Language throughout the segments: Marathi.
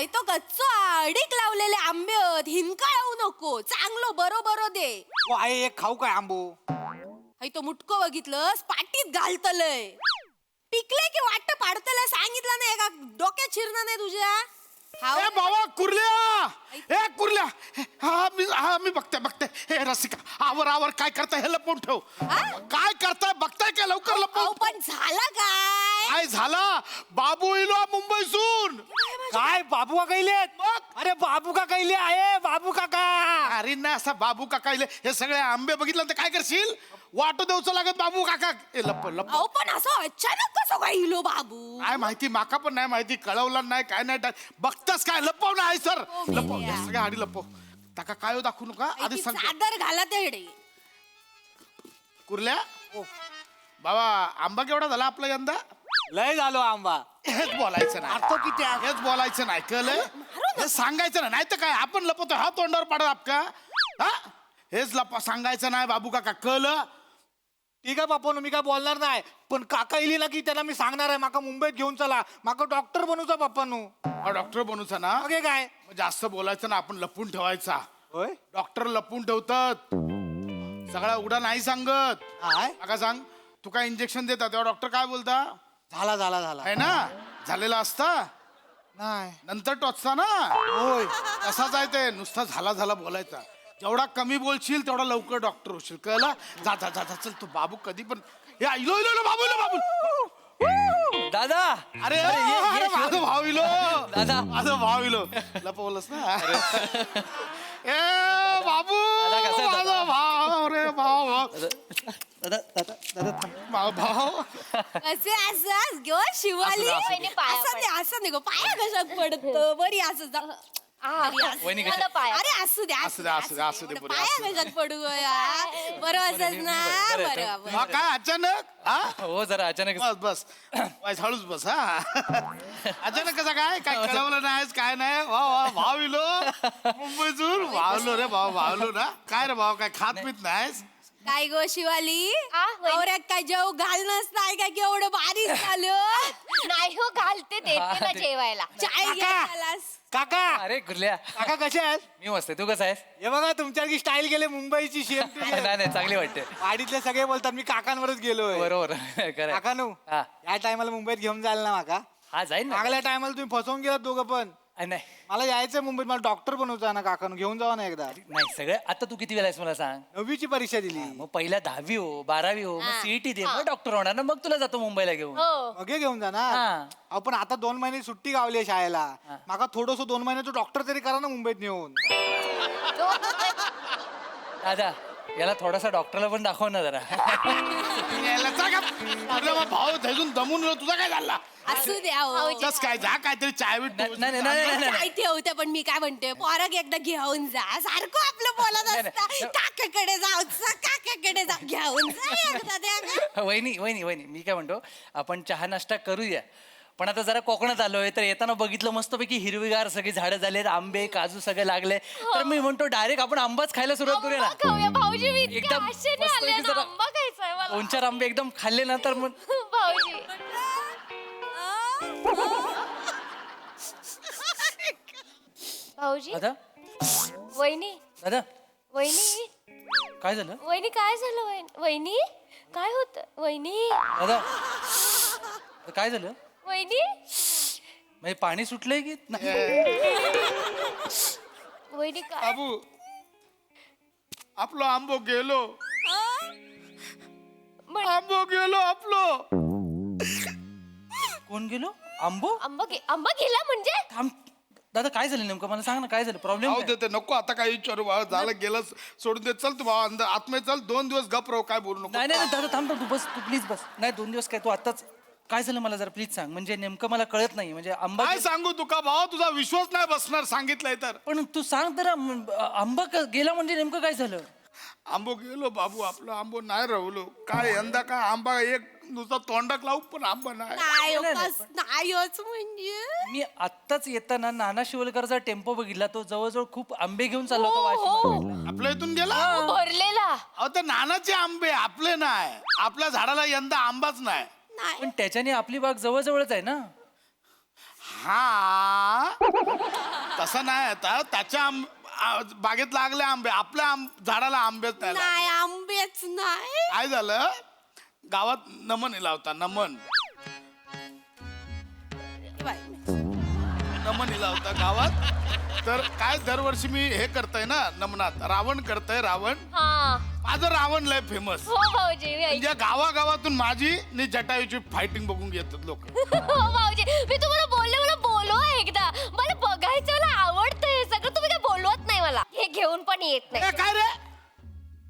हाय तो कच्चो अडीक लावलेले आंबे हिंकाळवू नको, चांगलो बरोबर दे. ओ आई एक खाऊ काय आंबो? हाय तो मुटको बघितलंस पाटीत घालतलंय. पिकले की वाटत पाडतलंय, सांगितलं नाही का डोक्यात शिरणार नाही तुझ्या. ए बाबा कुर्ल्या, ए कुर्ल्या, हा मी बघते हे रसिका आवर काय करताय हे लपवून ठेव. काय करताय बघताय काय लवकर लपवून. पण झाला काय? काय झाला? बाबू इलो मुंबईसून. काय बाबू का कैलेत? अरे बाबू का कैले आहे बाबू काका. अरे ना असा बाबू काका इले हे सगळे आंबे बघितलं तर काय करशील? वाटो देऊचं लागत बाबू काका. ए लप पण असं अचानक कसं काय इलो बाबू? काय माहिती माका पण नाही माहिती, कळवलं नाही काय नाही. बघतास काय लपव ना आहे सर, लपव मेल्या. या सगळ्या आडी लपव. ताका काय दाखवू नका आधी सांग. चादर घाला तेडे. कुर्ल्या बाबा आंबा केवढा झाला आपला यंदा? लय झालो आंबा. हेच बोलायचं नाही. तो किती आहे? हेच बोलायचं नाही कळलं. हे सांगायचं नाही तर काय आपण लपवतो हा तोंडावर पाडत आपका. हा हेच सांगायचं नाही बाबू काका कळलं. ठीक आहे बापू मी काय बोलणार नाही, पण काका इली ना की त्याला मी सांगणार आहे माका मुंबईत घेऊन चला, माका डॉक्टर बनूचा बाप्पानू. डॉक्टर बनूचा ना ओके काय जास्त बोलायचं ना, आपण लपून ठेवायचा. होय डॉक्टर लपून ठेवतात सगळा उघडा नाही सांगत. काय काका सांग तू काय इंजेक्शन देता तेव्हा डॉक्टर काय बोलता? झाला आहे ना झालेला असता नाही नंतर टोचता ना. होय तसाच आहे ते, नुसता झाला बोलायचा. जेवढा कमी बोलशील तेवढा लवकर डॉक्टर होशील कळला. जा जा जा चल तू बाबू कधी पण या इलो बाबू. दादा अरे ये माझं भाऊ इलो, दादा. माझं भाऊ इलो लपवलंस ना. ए बाबू दादा, कसं आहे दादा? माझा भाऊ रे भाऊ दादा भाऊ. कसे असं गो शिवाली असं नाही गो, पाया कशात पडत बरी असं वहिनी कशा? अरे असू दे असू दे बरं, पाया असू दे. कशात पडू गया. बरं असंच ना. बरं हा काय अचानक हा हो जरा अचानक बस हळूच बस. हा अचानक कसा काय कळवलं नाही काय नाही. वा भाव इलो मुंबईतून भावलो रे भावलो ना. काय रे भाव काय खात पीत नाहीस? काय गो शिवाली नवऱ्यात काय जेव घाल नसताय काय की एवढं बारीक झालं. नाही हो घालते देते ना जेवायला. चाय घ्यायलास. काका अरे गुरल्या काका कसे आहेत? मी मस्त आहे, तू कसा आहेस? हे बघा तुमच्यासारखी स्टाईल गेले मुंबईची शेप. नाही चांगली वाटते. वाडीतले सगळे बोलतात मी काकांवरच गेलोय. बरोबर खरं काकानू हा. या टायमाला मुंबईत घेऊन जायला ना माका. हा जाईन ना. मागल्या टायमाला तुम्ही फसवून गेलात दोघं पण. नाही मला यायचंय मुंबईत, मला डॉक्टर बनवचा ना काकानू, घेऊन जावा ना एकदा. नाही सगळं आता तू किती वेळा आहेस मला सांग. 9वी ची परीक्षा दिली. मग पहिल्या 10वी हो 12वी हो मग सीईटी दे मग डॉक्टर होणार ना, मग तुला जातो मुंबईला घेऊन. हो मग हे घेऊन जा ना. हा. अहो पण आता 2 महिने सुट्टी गावली आहे शाळेला. माका थोडस 2 महिन्याचं डॉक्टर तरी करा ना मुंबईत नेऊन. दादा याला थोडासा डॉक्टरला पण दाखव ना जरा. यायला जा का? अरे बा, भाऊ धरून दमून गेलो. तुझा काय झाला? असू द्या हो. तस काय जा काहीतरी चाय बीट ठेव. नाही. काय ठेवते पण मी काय म्हणते पोरग एकदा घेऊन जा. सारखं आपलं बोलत नाही, असता काकाकडे जाऊ काकाकडे जा घेऊन जा एकदा त्या. वहिनी मी काय म्हणतो आपण चहा नाश्ता करूया, पण आता जरा कोकणात आलोय तर येताना बघितलं मस्तपैकी हिरवीगार सगळी झाडं झालेत, आंबे काजू सगळे लागले, तर मी म्हणतो डायरेक्ट आपण आंबाच खायला सुरुवात करूया ना. खाऊया भाऊजी. मी इतक्या एकदम आशेने मस्तपैकी आले ना, जरा आंबा खायचाय मला. 2-4 आंबे एकदम खाल्ले ना तर मग. भाऊजी भाऊजी दादा वहिनी दादा वहिनी काय झालं? वहिनी काय झालं वहिनी काय होत वहिनी दादा काय झालं? वहिनी म्हणजे पाणी सुटलंय की नाही? वहिनी काय बाबू आपलो आंबो गेलो. आंबो गेलो आपलो. कोण गेलो? आंबो? आंबा गेला म्हणजे थांब दादा काय झालं नेमकं मला सांग ना, काय झालं? प्रॉब्लेम भाऊ देते नको आता काय विचारू भाऊ. झालं गेलं सोडून दे. चल तू भाऊ अंदर आतमध्ये चल. 2 दिवस गप राहू काय बोलू नको. नाही दादा थांब तू बस, तू प्लीज बस. नाही 2 दिवस काय, तू आताच काय झालं मला जरा प्लीज सांग, म्हणजे नेमकं मला कळत नाही. म्हणजे आंबा काय सांगू तुका भाऊ, तुझा विश्वास नाही बसणार सांगितलंय तर. पण तू सांग तर आंबा गेला म्हणजे नेमकं काय झालं? आंबो गेलो बाबू आपलं आंबो नाही राहुलो. काय यंदा काय आंबा एक नुसता तोंडाक लावू पण आंबा नाही. नाहीच म्हणजे मी आत्ताच येताना नाना शिवलकरचा टेम्पो बघितला, तो जवळजवळ खूप आंबे घेऊन चालला होता वाशिमला. आपल्या इथून गेला भरलेला. अहो ते नानाचे आंबे आपले नाही. आपल्या झाडाला यंदा आंबाच नाही. पण त्याच्याने आपली बाग जवळजवळच आहे ना. हा तसं नाही आता त्याच्या बागेत लागले आंबे आपल्या झाडाला आंबेच नाही लागले. नाही आंबेच नाही. काय झालं गावात नमन इला होता नमन इला होता गावात. तर काय दरवर्षी मी हे करतोय ना नमनात रावण करतोय रावण. हा माझं रावण लय फेमस. हो भाऊजी मी म्हणजे गावागावातून माझी नि जटायूची फायटिंग बघून घेतात लोक. हो भाऊजी मी तुम्हाला बोलले मला बोलवा एकदा मला बघायचं मला आवडतं हे सगळं तुम्ही काय बोलवत नाही मला हे घेऊन पण येत नाही. काय रे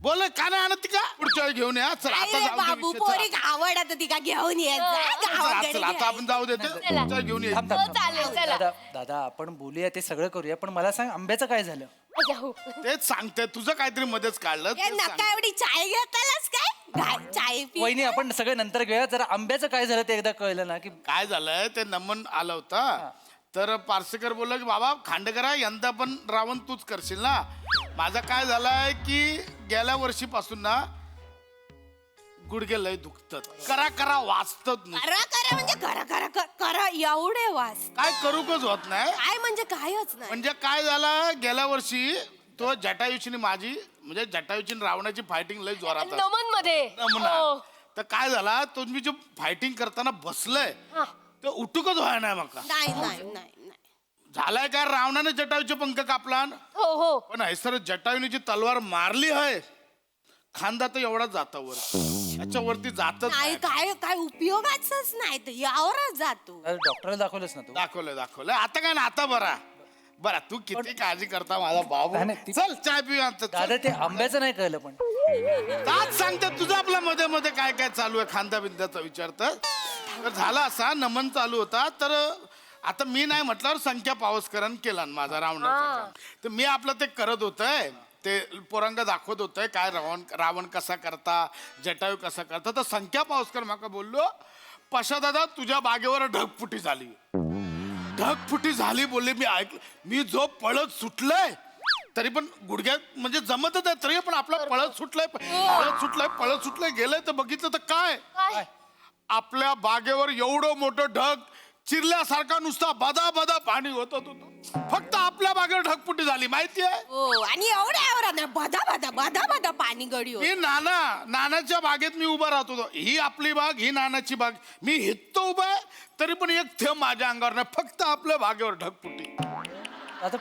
बोल का नाही आणत का पुढच्या वेळी घेऊन या. चल आता अरे जाऊ दे बाबू विषय, पोरी चला. आवडत ती का घेऊन येत जा चला, गावाकडे चला, आता आपण जाऊ देते चला. पुढच्या घेऊन ये. थांब, हो थांब, थांब. चालेल चला दादा दादा आपण बोलूया ते सगळं करूया पण मला सांग आंब्याचं काय झालं. अय्या, हो. तेच सांगते तुझं काहीतरी मध्येच काढलं ए, तेच नका सांगते. एवढी चाय घेतालच काय चाय पी. वहिनी आपण सगळं नंतर घेऊया जरा आंब्याचं काय झालं ते एकदा कळलं ना की काय झालंय ते नमन आलं होतं तर पार्सेकर बोलला की बाबा खांडेकरा यंदा पण रावण तूच करशील ना. माझं काय झालंय की गेल्या वर्षीपासून ना गुडघे लय दुखतात करा करा वाचतात नाही. करा करा म्हणजे करा एवढे वास काय करूकच होत नाही. काय म्हणजे कायच नाही. म्हणजे काय झालं गेल्या वर्षी तो जटायूची माझी म्हणजे जटायूची रावणाची फायटिंग लय जोरात असते. नमन मध्ये नमना. हो. तर काय झाला तुम्ही जे फायटिंग करताना बसलंय हा. ते उठूकच व्हाय नाही मका नाही नाही नाही नाही. झालाय काय रावणाने जटायूचे पंख कापला हो हो पण हैसर जटायूने जी तलवार मारली आहे खांदा तर एवढा जाता वर त्याच्यावरती जातच नाही नाही. काय काय उपयोगाच नाही तर यावरच जातो. डॉक्टरला दाखवलंच ना तू. दाखवलंय आता काय ना आता बरा तू किती काळजी करता माझा बाबू. नाही, नाही, ती- चल चाय पिऊ आता चल. दादा ते आंब्याचं नाही कळलं पण आज सांगते तुझं आपल्या मध्ये मध्ये काय काय चालू आहे खांदा बिंद्याचा विचारतं. तर झाला असा नमन चालू होता तर आता मी नाही म्हटल्यावर संख्या पावसकरण केला ना माझा रावणाचा काम. तर मी आपलं ते करत होतंय ते पोरंग दाखवत होतंय काय रावण कसा करता जटायू कसा करता. तर संख्या पावसकर माका बोललो पशा दादा तुझ्या बागेवर ढगफुटी झाली बोलले. मी ऐकलं मी जो पळत सुटलंय तरी पण गुडघ्यात म्हणजे जमतच आहे तरी पण आपला पळत सुटलंय गेलंय तर बघितलं तर काय काय आपल्या बागेवर एवढं मोठं ढग चिरल्यासारखा नुसता बदा पाणी होत होतं. फक्त आपल्या बागेवर ढगफुटी झाली माहितीये. हो आणि एवढ्या नाही बदा पाणी गडी होत. मी नानाच्या बागेत मी उभा राहत होतो. ही आपली बाग ही नानाची बाग मी हित्तो उभा आहे तरी पण एक थेंब माझ्या अंगावर नाही फक्त आपल्या बागेवर ढगफुटी. आता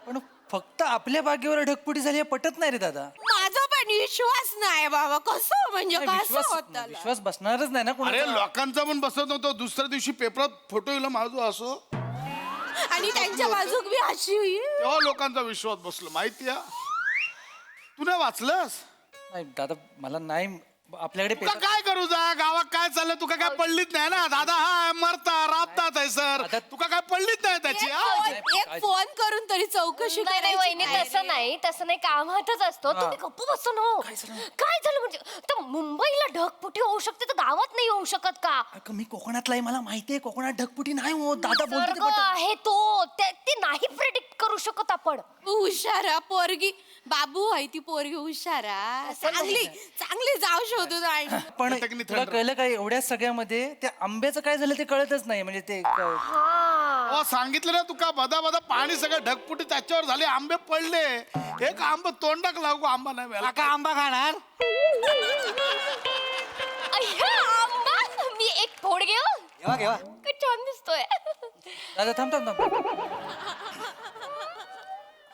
पण फक्त आपल्या बागेवर ढगपुटी झाली हे पटत नाही रे दादा. माझा पण विश्वास नाही बाबा कसं म्हणजे नाही, कसं होत विश्वास बसणारच नाही ना अरे कोणाचा. लोकांचा पण बसत नव्हतं. दुसऱ्या दिवशी पेपरात फोटो येईल माझो असो आणि त्यांच्या बाजूक बी अशी होई. तेव्हा लोकांचा विश्वास बसलो माहितीये. तू नाही वाचलंस नाही दादा मला नाही आपल्याकडे तुका काय करू जा गावात काय चाललंय तुका काय पडलीच नाही ना दादा हा मरता राबतात आहे सर आता- तुका काय पडलीच नाही त्याची हा? एक फोन करून तरी चौकशी नाही नाही वहिनी करायची तसं नाही कामातच असतो तुम्ही गप्प बसून हो काय झालं म्हणजे तर मुंबईला ढगफुटी होऊ शकते तर गावात नाही होऊ शकत का. अगं, मी कोकणातला आहे मला माहितीये कोकणात ढगपुटी नाही हो दादा बोलतो ते निसर्ग पटत. आहे तो ते नाही प्रेडिक्ट करू शकत आपण. हुशारा पोरगी बाबू आहे ती पोरगी हुशारा असं नाही. चांगली जाऊ शोधून आणि पण टकनी तुला थंड. कळलं काय एवढ्या सगळ्यामध्ये त्या आंब्याचं काय झालं ते कळतच नाही म्हणजे ते हा अहो, सांगितलं ना तुका बदा पाणी सगळं ढगपुटी त्याच्यावर झाले आंबे पडले. एक आंबा तोंडाक लागू आंबा नाही मिळाला. काका आंबा खाणार. अय्या, आंबा मी एक फोड घेऊ घेवा काय छान दिसतोय. दादा थांब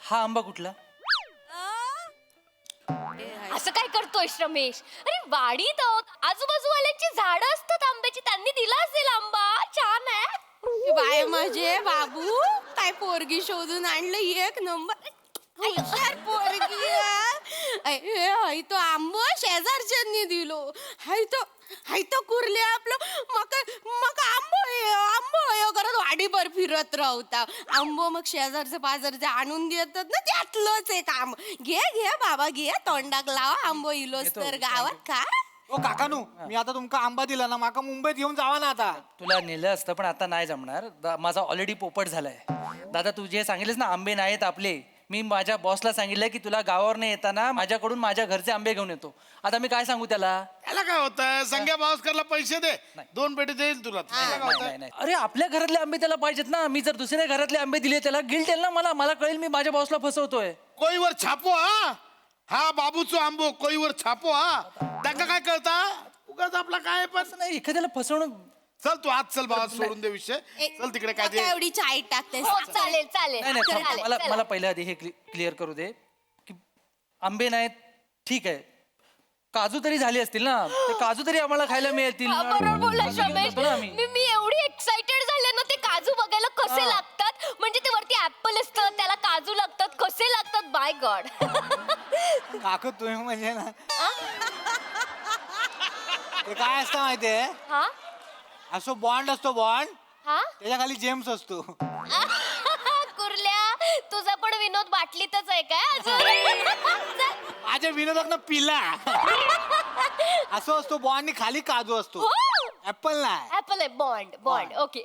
हा आंबा कुठला. असं काय करतोय रमेश. अरे वाडीत आहोत आजूबाजूवाल्यांची झाडं असतात आंब्याची त्यांनी दिला असेल आंबा छान आहे. बाय माझे बाबू काय पोरगी शोधून आणलं एक नंबर हुशार पोरगी हाय तो आंबो शेजारच्यांनी दिलो हाय तो कुर्ले आपलं मग आंबो करत वाडीभर फिरत राहता. आंबो मग शेजारचे पाजारचे आणून देतात ना त्यातलंच एक आंब घे बाबा घे तोंडाक लावा आंबो इलोस तर गावात का. ओ काकानू मी आता तुमका आंबा दिला ना माका मुंबईत घेऊन जावा ना आता. तुला नेलं असतं पण आता नाही जमणार माझा ऑलरेडी पोपट झालाय. दादा तू जे सांगितलेस ना आंबे नाहीत आपले मी माझ्या बॉसला सांगितलं की तुला गावावरनं येताना माझ्याकडून माझ्या घरचे आंबे घेऊन येतो. आता मी काय सांगू त्याला? त्याला काय होतंय, संख्या पावसकरला पैसे दे, 2 पेटी देईल तुला. त्याला काय होतंय? नाही, नाही. अरे आपल्या घरातले आंबे त्याला पाहिजेत ना. मी जर दुसऱ्या घरातले आंबे दिले त्याला गिल्ट येईल ना मला कळेल मी माझ्या बॉसला फसवतोय. कोईवर छापो हा बाबूचो आंबो कोईवर छापो त्याका काय कळता उगाच आपला काय पण. असं नाही, एखाद्याला फसवणं. चल तू आज चल बाबा सोडून दे विषय. चल तिकडे काय ते एवढी चाय टाकतेस हो चालेल चालेल नाही नाही थांब, चालेल, मला चला. मला पहिल्या आधी हे क्लिअर करू दे की आंबे नाहीत ठीक आहे, काजू तरी झाले असतील ना, ते काजू तरी आम्हाला खायला मिळतील. हा, बरोबर बोलला काजू घेऊन रमेश. जातो ना आम्ही. मी एवढी एक्साइटेड झाले ना ते काजू बघायला कसे लागतात. म्हणजे ते वरती ऍपल असतं त्याला काजू लागतात कसे लागतात बाय गॉड. काकू तुम्ही म्हणजे ना ते काय असतं माहितीये, हा असं बॉन्ड असतो बॉन्ड, हा त्याच्या खाली जेम्स असतो. कुर्ल्या तुझा पण विनोद बाटलीतच आहे काय अजून? माझ्या विनोदात पिला असं असतो बॉन्ड, खाली काजू असतो. ऍपल नाही. ऍपल आहे बॉन्ड ओके.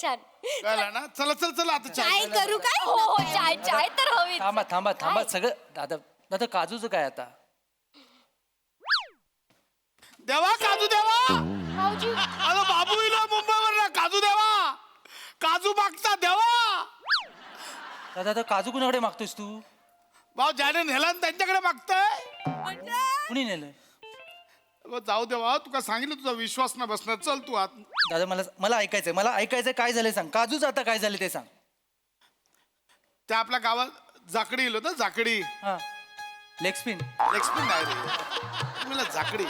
छान कळलं ना. चला चल चल आता चाय चाय करू काय? हो हो चाय तर हवी. थांबा थांबा थांबा सगळं. दादा काजूचं काय आता? देवा काजू देवा. भाऊजी अगं बाबू इलो मुंबईवर ना काजू देवा, काजू मागता देवा. दादा काजू कुणाकडे मागतोयस तू? भाऊ ज्याने नेला ना त्यांच्याकडे मागताय. कुणी नेलंय? अगं जाऊ देवा, तुका सांगितलं तुझा विश्वास ना बसणार. चल तू आत. दादा मला ऐकायचंय काय झालंय सांग. काजूचं आता काय झालं ते सांग. त्या आपल्या गावात जाकडी येलो ना, जाकडी हा लेग स्पिन. एक्सपिन नाही रे मला जाकडी.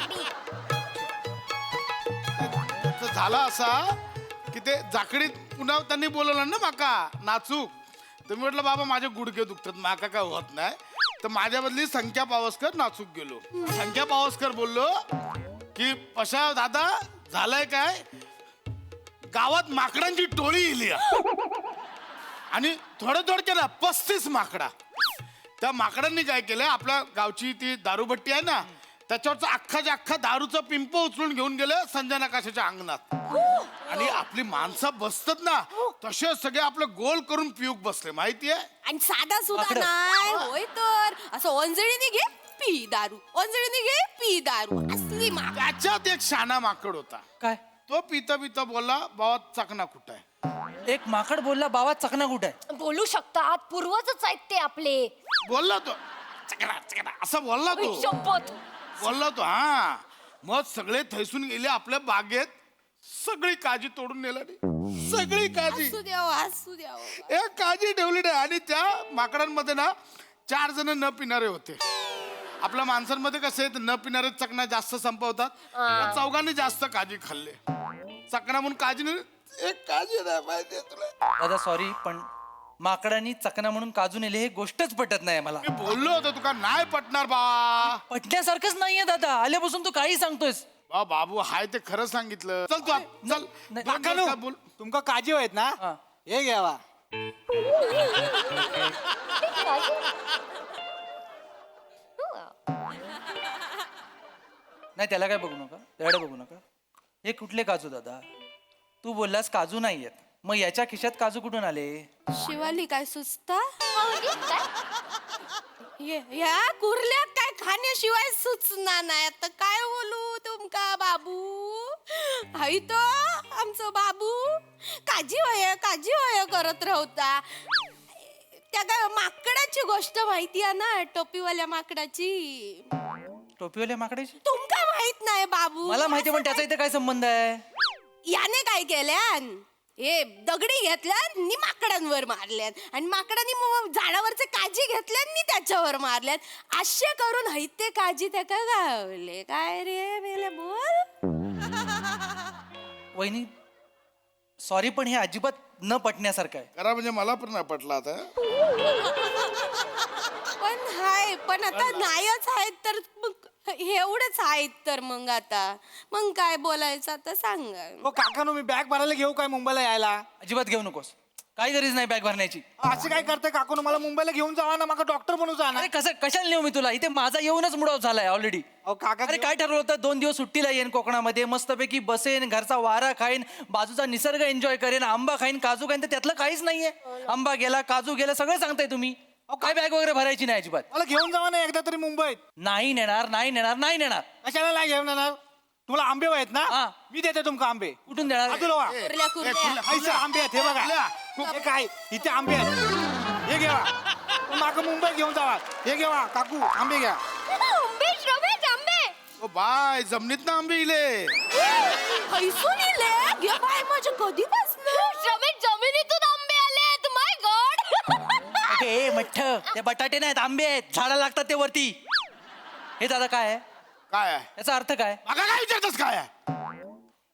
तर झाला असा की ते जाकडीत पुन्हा त्यांनी बोलवलं ना माका नाचूक. तर मी म्हटलं बाबा माझे गुडघे दुखतात, माका काय होत नाही. तर माझ्या बदली संख्या पावसकर नाचूक गेलो. संख्या पावसकर बोललो की पशा दादा झालंय काय, गावात माकडांची टोळी येली आणि थोडं केलं 35 माकडा. त्या माकडांनी काय केलं, आपल्या गावची ती दारूभट्टी आहे ना त्याच्यावरचा अख्खा दारूचा पिंप उचलून घेऊन गेले संजय नकाशाच्या अंगणात. आणि आपली माणसं बसतात ना तसे सगळे आपलं गोल करून पिऊक बसले माहितीये. आणि साधा सुद्धा माकडं. नाही होय तर असं ओंजळीने घे पी दारू, ओंजळीने घे पी दारू असली मा. त्याच्यात एक शाना माकड होता. काय? तो पिता बोलला बाबा चकना कुठं आहे. एक माकड बोलला बाबा चकना कुठे आहे? बोलू शकतात पूर्वजच आहेत ते आपले. बोलला तो चकना असं बोलला तो. शपथ बोलला तो. हा मग सगळे थैसून गेले आपल्या बागेत, सगळी काजी तोडून नेला रे. सगळी काजी असू द्यावं. एक काजी ठेवली नाही. आणि त्या माकडांमध्ये ना 4 जण न पिणारे होते. आपल्या माणसांमध्ये कसे आहेत, न पिणारे चकना जास्त संपवतात. त्या चौघांनी जास्त काजी खाल्ले. चकना म्हणून काजी एक काजी नाही माहिती तुला. दादा सॉरी पण माकडांनी चकना म्हणून काजू नेले हे गोष्टच पटत नाही मला. मी बोललो होतो तुका नाही पटणार बा. पटण्यासारखंच नाहीये दादा. आल्यापासून तू काही सांगतोयस. बाबू हाय ते खरं सांगितलं. चल तू आत, चल नाही, दोन काकानो, दिवसात बोल. तुमका काजी आहेत ना, हा. हे घ्यावा. नाही त्याला काय बघू नका, त्याकडे बघू नका. हे कुठले काजू दादा? तू बोललास काजू नाही आहेत, मग याच्या खिशात काजू कुठून आले? शिवाली काय सुचता? भाऊजी काय या कुर्ल्यात काय खाण्याशिवाय सुचना नाही. आता काय बोलू तुमका बाबू. हाय तो आमचं बाबू काजी होय करत राहता. त्या काय माकडाची गोष्ट माहिती आहे ना, टोपीवाल्या माकडाची. टोपीवाल्या माकडाची? तुमका माहित नाही बाबू. मला माहिती पण त्याचा इथे काय संबंध आहे? याने काय केल्यान, हे दगडी घेतल्यान नि माकडांवर मारल्यान आणि माकडांनी मग झाडावरचे काजी घेतल्यान नि त्याच्यावर मारल्यान. असे करून हैते काजी त्याका गावले. काय रे मेले बोल. वहिनी सॉरी पण हे अजिबात न पटण्यासारखं आहे. करा म्हणजे मला पण नाही पटला आता. पण आता नाहीच आहेत तर मग एवढंच आहेत तर मग आता मग काय बोलायचं आता सांगा. हो काकानो, मी बॅग भरायला घेऊ काय मुंबईला यायला? अजिबात घेऊ नकोस, काही गरज नाही बॅग भरण्याची. असे काय करते काकानो, मला मुंबईला घेऊन जावा ना, मला डॉक्टर बनू जाणार. अरे कसं कशाला नेऊ मी तुला? इथे माझा येऊनच मूड ऑफ झालाय ऑलरेडी. अहो काका, अरे काय ठरवलं होतं, 2 दिवस सुट्टीला येईन कोकणामध्ये, मस्तपैकी बसेन, घरचा वारा खाईन, बाजूचा निसर्ग एन्जॉय करेन, आंबा खाईन, काजू खाईन, तर त्यातलं काहीच नाहीये. आंबा गेला, काजू गेला, सगळं सांगताय तुम्ही. काय बॅग वगैरे भरायची नाही अजिबात. मला घेऊन जावा ना एकदा तरी मुंबईत. नाही नेणार, नाही नेणार, नाही नेणार. कशाला नाही घेऊन येणार? तुला आंबे आहेत ना, हा. मी देते तुमका आंबे. कुठून देणार? अतुल वा. कुर्ल्या कुर्ल्या ऐसा आंबे आहेत, हे बघा. हे काय इथे आंबे आहेत, हे घेवा. माका मुंबईत घेऊन जावा. हे घेवा काकू, आंबे घ्या. उमेश रमेश आंबे ओ बाय जमिनीत ना आंबे इले. हैसून इले घे बाय माझ्या कधीपासून रमेश जमिनीतून आंबे आलेत माय गॉड. ए मठ्ठ, ते बटाटे नाहीत, आंबे आहेत, झाडाला लागतात ते वरती. हे दादा काय आहे? काय आहे? याचा अर्थ काय? मागा काय विचारतस काय आहे?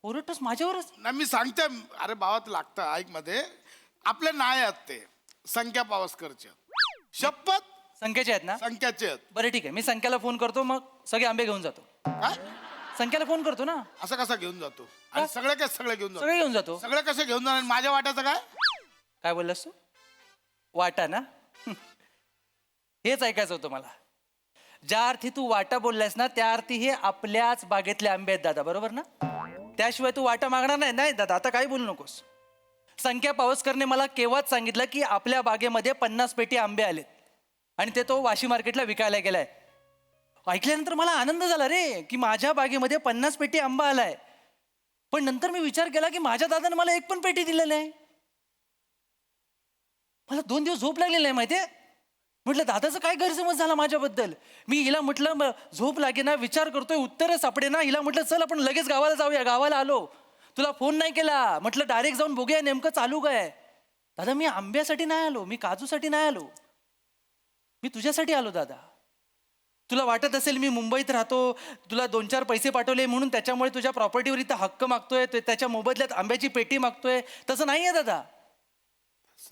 ओरडतोस माझ्यावरच? नाही मी सांगते, अरे भावात लागतं ऐक मध्ये. आपले नाही आहेत ते संख्या पावसकरचे शपथ संख्याचे आहेत ना? संख्याचे आहेत. बरं ठीक आहे, मी संख्याला फोन करतो, मग सगळे आंबे घेऊन जातो. काय संख्याला फोन करतो ना, असं कसा घेऊन जातो? आणि सगळे काय सगळे घेऊन जातो? सगळे घेऊन जातो. सगळे कसे घेऊन जाणार? माझ्या वाट्याचं काय? काय बोललास तू? वाटा ना? हेच ऐकायचं होतं मला. ज्या अर्थी तू वाटा बोललास ना, त्या अर्थी हे आपल्याच बागेतले आंबे आहेत दादा, बरोबर ना? त्याशिवाय तू वाटा मागणार नाही. नाही दादा, आता काही बोलू नकोस. संख्या पावसकरने मला केव्हाच सांगितलं की आपल्या बागेमध्ये 50 पेटी आंबे आलेत आणि ते तो वाशी मार्केटला विकायला गेलाय. ऐकल्यानंतर मला आनंद झाला रे, की माझ्या बागेमध्ये 50 पेटी आंबा आलाय. पण नंतर मी विचार केला की माझ्या दादाने मला एक पण पेटी दिलेली आहे. मला 2 दिवस झोप लागलेली नाही माहितीये. म्हटलं दादाचा काय गैरसमज झाला माझ्याबद्दल. मी हिला म्हटलं झोप लागे ना, विचार करतोय, उत्तरच सापडे ना. हिला म्हटलं चल आपण लगेच गावाला जाऊया. गावाला आलो, तुला फोन नाही केला. म्हटलं डायरेक्ट जाऊन बघूया नेमकं चालू काय. दादा मी आंब्यासाठी नाही आलो, मी काजूसाठी नाही आलो, मी तुझ्यासाठी आलो दादा. तुला वाटत असेल मी मुंबईत राहतो, तुला 2-4 पैसे पाठवले म्हणून त्याच्यामुळे तुझ्या प्रॉपर्टीवर इथं हक्क मागतोय, त्याच्या मोबदल्यात आंब्याची पेटी मागतोय. तसं नाही आहे दादा.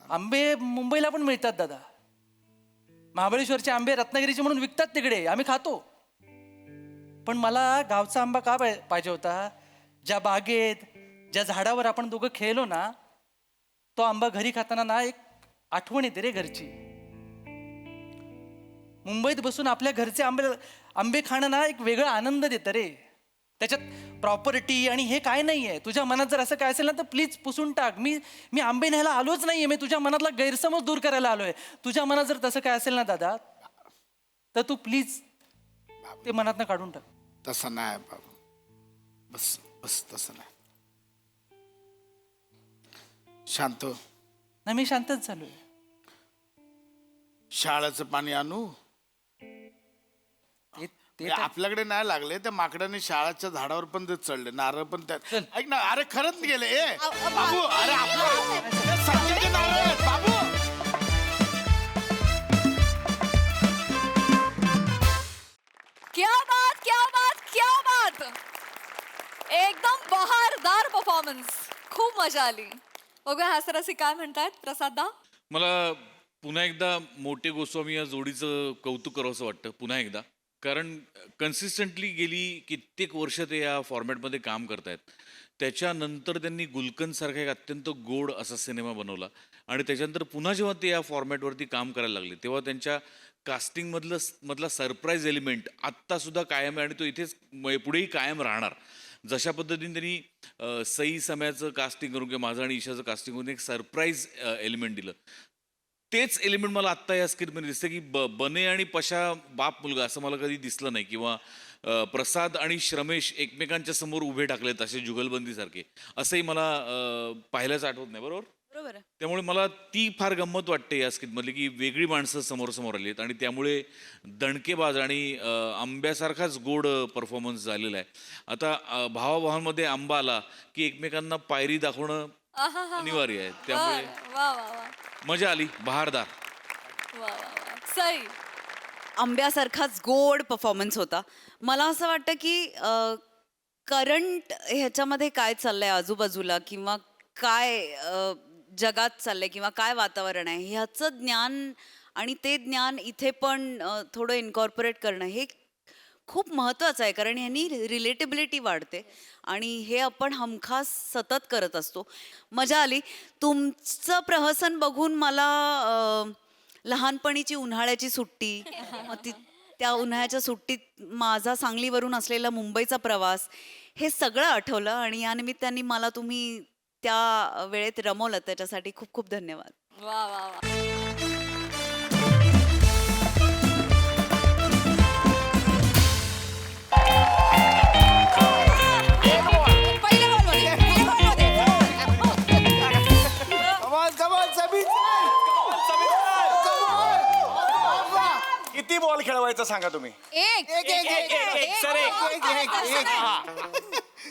आंबे मुंबईला पण मिळतात दादा. महाबळेश्वरचे आंबे रत्नागिरीचे म्हणून विकतात तिकडे, आम्ही खातो. पण मला गावचा आंबा का पाहिजे होता? ज्या बागेत, ज्या झाडावर आपण दोघं खेळलो ना, तो आंबा घरी खाताना ना एक आठवण येते रे घरची. मुंबईत बसून आपल्या घरचे आंबे खाणं ना एक वेगळा आनंद देतं रे. त्याच्यात प्रॉपर्टी आणि हे काय नाही आहे. तुझ्या मनात जर असं काय असेल ना तर प्लीज पुसून टाक. मी आंबे न्यायला आलोच नाहीये, मी तुझ्या मनातला गैरसमज दूर करायला आलोय. तुझ्या मनात जर तसं काय असेल ना दादा, तर तू प्लीज ते मनातनं काढून टाक. तसं नाही बाबा, बस बस तसं नाही. शांत हो. नाही मी शांतच झालोय. शाळेचं पाणी आणू? ते आपल्याकडे नाही लागले, त्या माकडाने शाळाच्या झाडावर पण ते चढले, नारळ पण त्यात. चल. ऐक ना, अरे खरंच गेले. ए बाबू, अरे आपलं संख्येचे नारळ आहेत, बाबू. क्या बात, क्या बात, क्या बात. एकदम बहारदार परफॉर्मन्स, खूप मजा आली. बघूया हासरसी काय म्हणतायत प्रसादा. मला पुन्हा एकदा मोठे गोस्वामी या जोडीचं कौतुक करावंसं वाटतं पुन्हा एकदा. कारण कन्सिस्टंटली गेली कित्येक वर्ष ते या फॉर्मॅटमध्ये काम करतायत. त्याच्यानंतर त्यांनी गुलकंदसारखा एक अत्यंत गोड असा सिनेमा बनवला आणि त्याच्यानंतर पुन्हा जेव्हा ते या फॉर्मॅटवरती काम करायला लागले तेव्हा त्यांच्या कास्टिंगमधला सरप्राईज एलिमेंट आत्तासुद्धा कायम आहे आणि तो इथेच पुढेही कायम राहणार. जशा पद्धतीने त्यांनी सई सम्याचं कास्टिंग करून किंवा माझं आणि ईशाचं कास्टिंग करून एक सरप्राईज एलिमेंट दिलं, तेच एलिमेंट मला आत्ता या स्क्रिप्टमध्ये दिसतं की बने आणि पशा बाप मुलगा असं मला कधी दिसलं नाही. किंवा प्रसाद आणि श्रमेश एकमेकांच्या समोर उभे टाकलेत असे जुगलबंदीसारखे, असंही मला पाहिल्याच आठवत नाही. बरोबर. त्यामुळे मला ती फार गंमत वाटते या स्क्रिप्टमधली की वेगळी माणसं समोर समोर आली आहेत आणि त्यामुळे दणकेबाज आणि आंब्यासारखाच गोड परफॉर्मन्स झालेला आहे. आता भावाभावांमध्ये आंबा आला की एकमेकांना पायरी दाखवणं अनिवार्य आहे. त्यामुळे वा वा वा मजा आली, बहारदार. वा वा वा. सई. आंब्यासारखाच गोड परफॉर्मन्स होता. मला असं वाटतं की करंट ह्याच्यामध्ये काय चाललंय आजूबाजूला किंवा काय जगात चाललंय किंवा काय वातावरण आहे ह्याचं ज्ञान आणि ते ज्ञान इथे पण थोडं इन्कॉर्पोरेट करणं हे खूप महत्त्वाचं आहे. कारण ह्यांनी रिलेटेबिलिटी वाढते आणि हे आपण हमखास सतत करत असतो. मजा आली. तुमचं प्रहसन बघून मला लहानपणीची उन्हाळ्याची सुट्टी, त्या उन्हाळ्याच्या सुट्टीत माझा सांगलीवरून असलेला मुंबईचा प्रवास, हे सगळं आठवलं आणि या निमित्ताने मला तुम्ही त्या वेळेत रमवलं त्याच्यासाठी खूप खूप धन्यवाद. वा वा वा. किती बॉल खेळवायचं सांगा तुम्ही.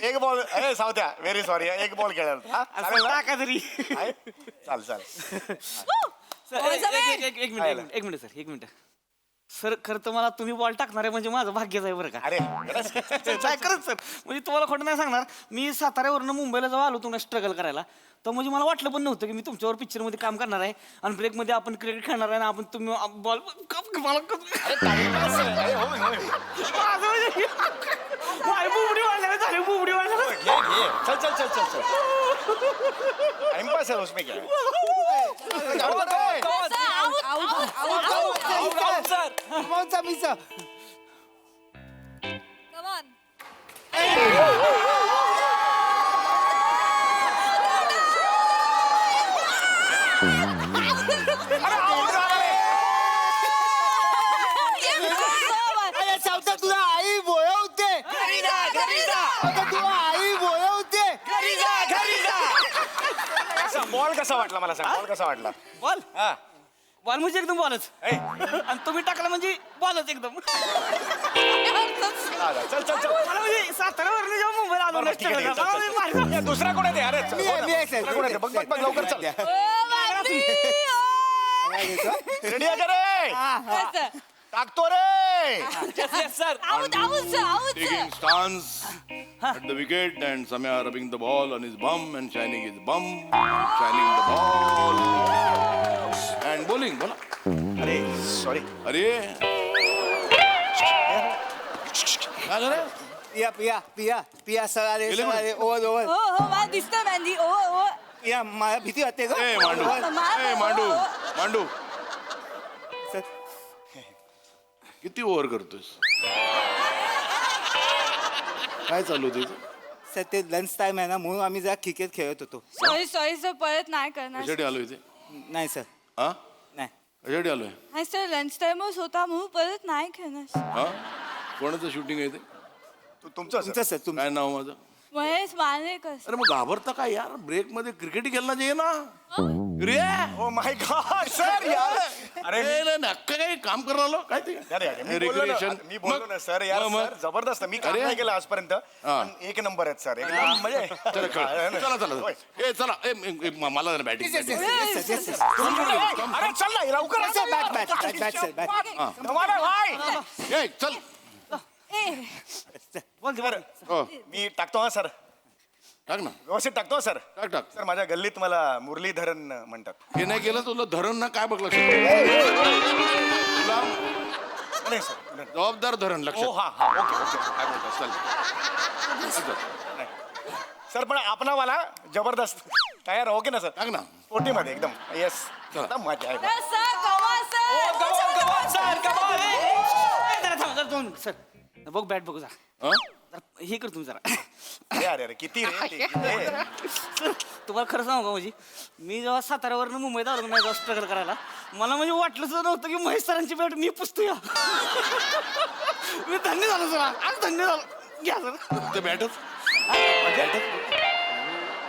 एक बॉल सावत्या व्हेरी सॉरी एक बॉल खेळायला टाका तरी चाल चाल. एक मिनिट सर खरं तर मला तुम्ही बॉल टाकणार आहे म्हणजे माझं भाग्यच आहे बरं का. अरे काय करत सर म्हणजे तुम्हाला खोटं नाही सांगणार मी साताऱ्यावरनं मुंबईला जेव्हा आलो तुम्हाला स्ट्रगल करायला तर म्हणजे मला वाटलं पण नव्हतं की मी तुमच्यावर पिक्चर मध्ये काम करणार आहे आणि ब्रेकमध्ये आपण क्रिकेट खेळणार आहे आणि आपण तुम्ही बॉल बुबडी वाढल्या झाली बुबडी वाढल्या. चल चल चल चल चल टाइमपास है उसमें क्या Come on. अरे सावता तुला आई बोलवते आता तुला आई बोलवते बॉल कसा वाटला मला सांग बॉल कसा वाटला. बॉल हा बॉल म्हणजे एकदम बॉलच ए, आणि तुम्ही टाकला म्हणजे बॉलच एकदम. चल चल चल मला म्हणजे साताऱ्यावरनं जेव्हा मुंबईला आलो ना ठीक आहे, ठीक आहे, struggle चल, चल, करायला, चल. या, दुसरा कोण आहे ते? अरे चल, मी हो आहे, ना. मी आहे, सर. दुसरा कोण आहे ते? बघ बघ बघ लवकर चल रेडी आहे का रे टाकतो रे. Taking stance at the wicket and Samya rubbing the ball on his bum and shining his bum, shining the ball and bowling. बोला. अरे सॉरी अरे काय झालं? पिया पिया पिया पिया सर आले गेले सर कुठे? आले ओव्हर ओव्हर हो हो मला दिसतंय मॅन्डी ओ ओ पिया मला भीती वाटते का ए मांडू ए मांडू मांडू सर किती ओव्हर करतोस काय चालू होतं इथं? सर ते लंच टाइम आहे ना म्हणून आम्ही जरा क्रिकेट खेळत होतो सॉरी सॉरी सर परत नाही करणार कशासाठी आलो इथे नाही सर हा नाही कशासाठी आलोय नाही सर लंच टाइमच होता म्हणून परत नाही खेळणार हा कोणाचं शूटिंग आहे ते तुमचं तुमचं सर तुमचं काय नाव माझं महेश मानेकर अरे मग घाबरता काय यार ब्रेक मध्ये क्रिकेट खेळला जे ना रे ओ माय गॉड सर यार अरे नक्का काय काम करायला आलो? काय ते अरे अरे मी बोललो ना, Recreation. मी बोललो ना सर यार मग? सर जबरदस्त मी काम अरे. नाही केलं आजपर्यंत हा. पण एक नंबर आहेत सर एकदम म्हणजे चला खेळ. चला चला होय. ए चला मला बॅटिंग Yes, yes, yes. अरे चल ना लवकर sir bat bat bat bat sir bat तुम्हाला भाई ए चल बोल दे, बोल. हो मी टाकतो हा सर टाक ना व्यवस्थित टाकतो हा, सर टाक टाक सर माझ्या गल्लीत मला मुरलीधरन म्हणतात हे नाही केलं तुला धरण ना काय बघ लक्ष तुला नाही सर जबाबदार धरण लक्ष हो हा हा ओके ओके काय बोलतोस? चल सर पण आपणावाला जबरदस्त तयार हो की ना सर टाक ना पोटीमध्ये एकदम येस चला. मजा आहे सर कवा सर जरा थांब, जरा दोन सर बघ बॅट बघू जरा हा? जरा हे कर तुम्ही जरा अरे अरे अरे किती रे ते, किती? सर तुम्हाला खरं सांगू का म्हणजे मी जेव्हा साताऱ्यावरनं मुंबईत आलो ना जेव्हा स्ट्रगल करायला मला म्हणजे वाटलं सुद्धा नव्हतं की महेश सरांची बॅट मी पुसतो या मी धन्य झालो सर आज धन्य झालो घ्या सर ते बॅटच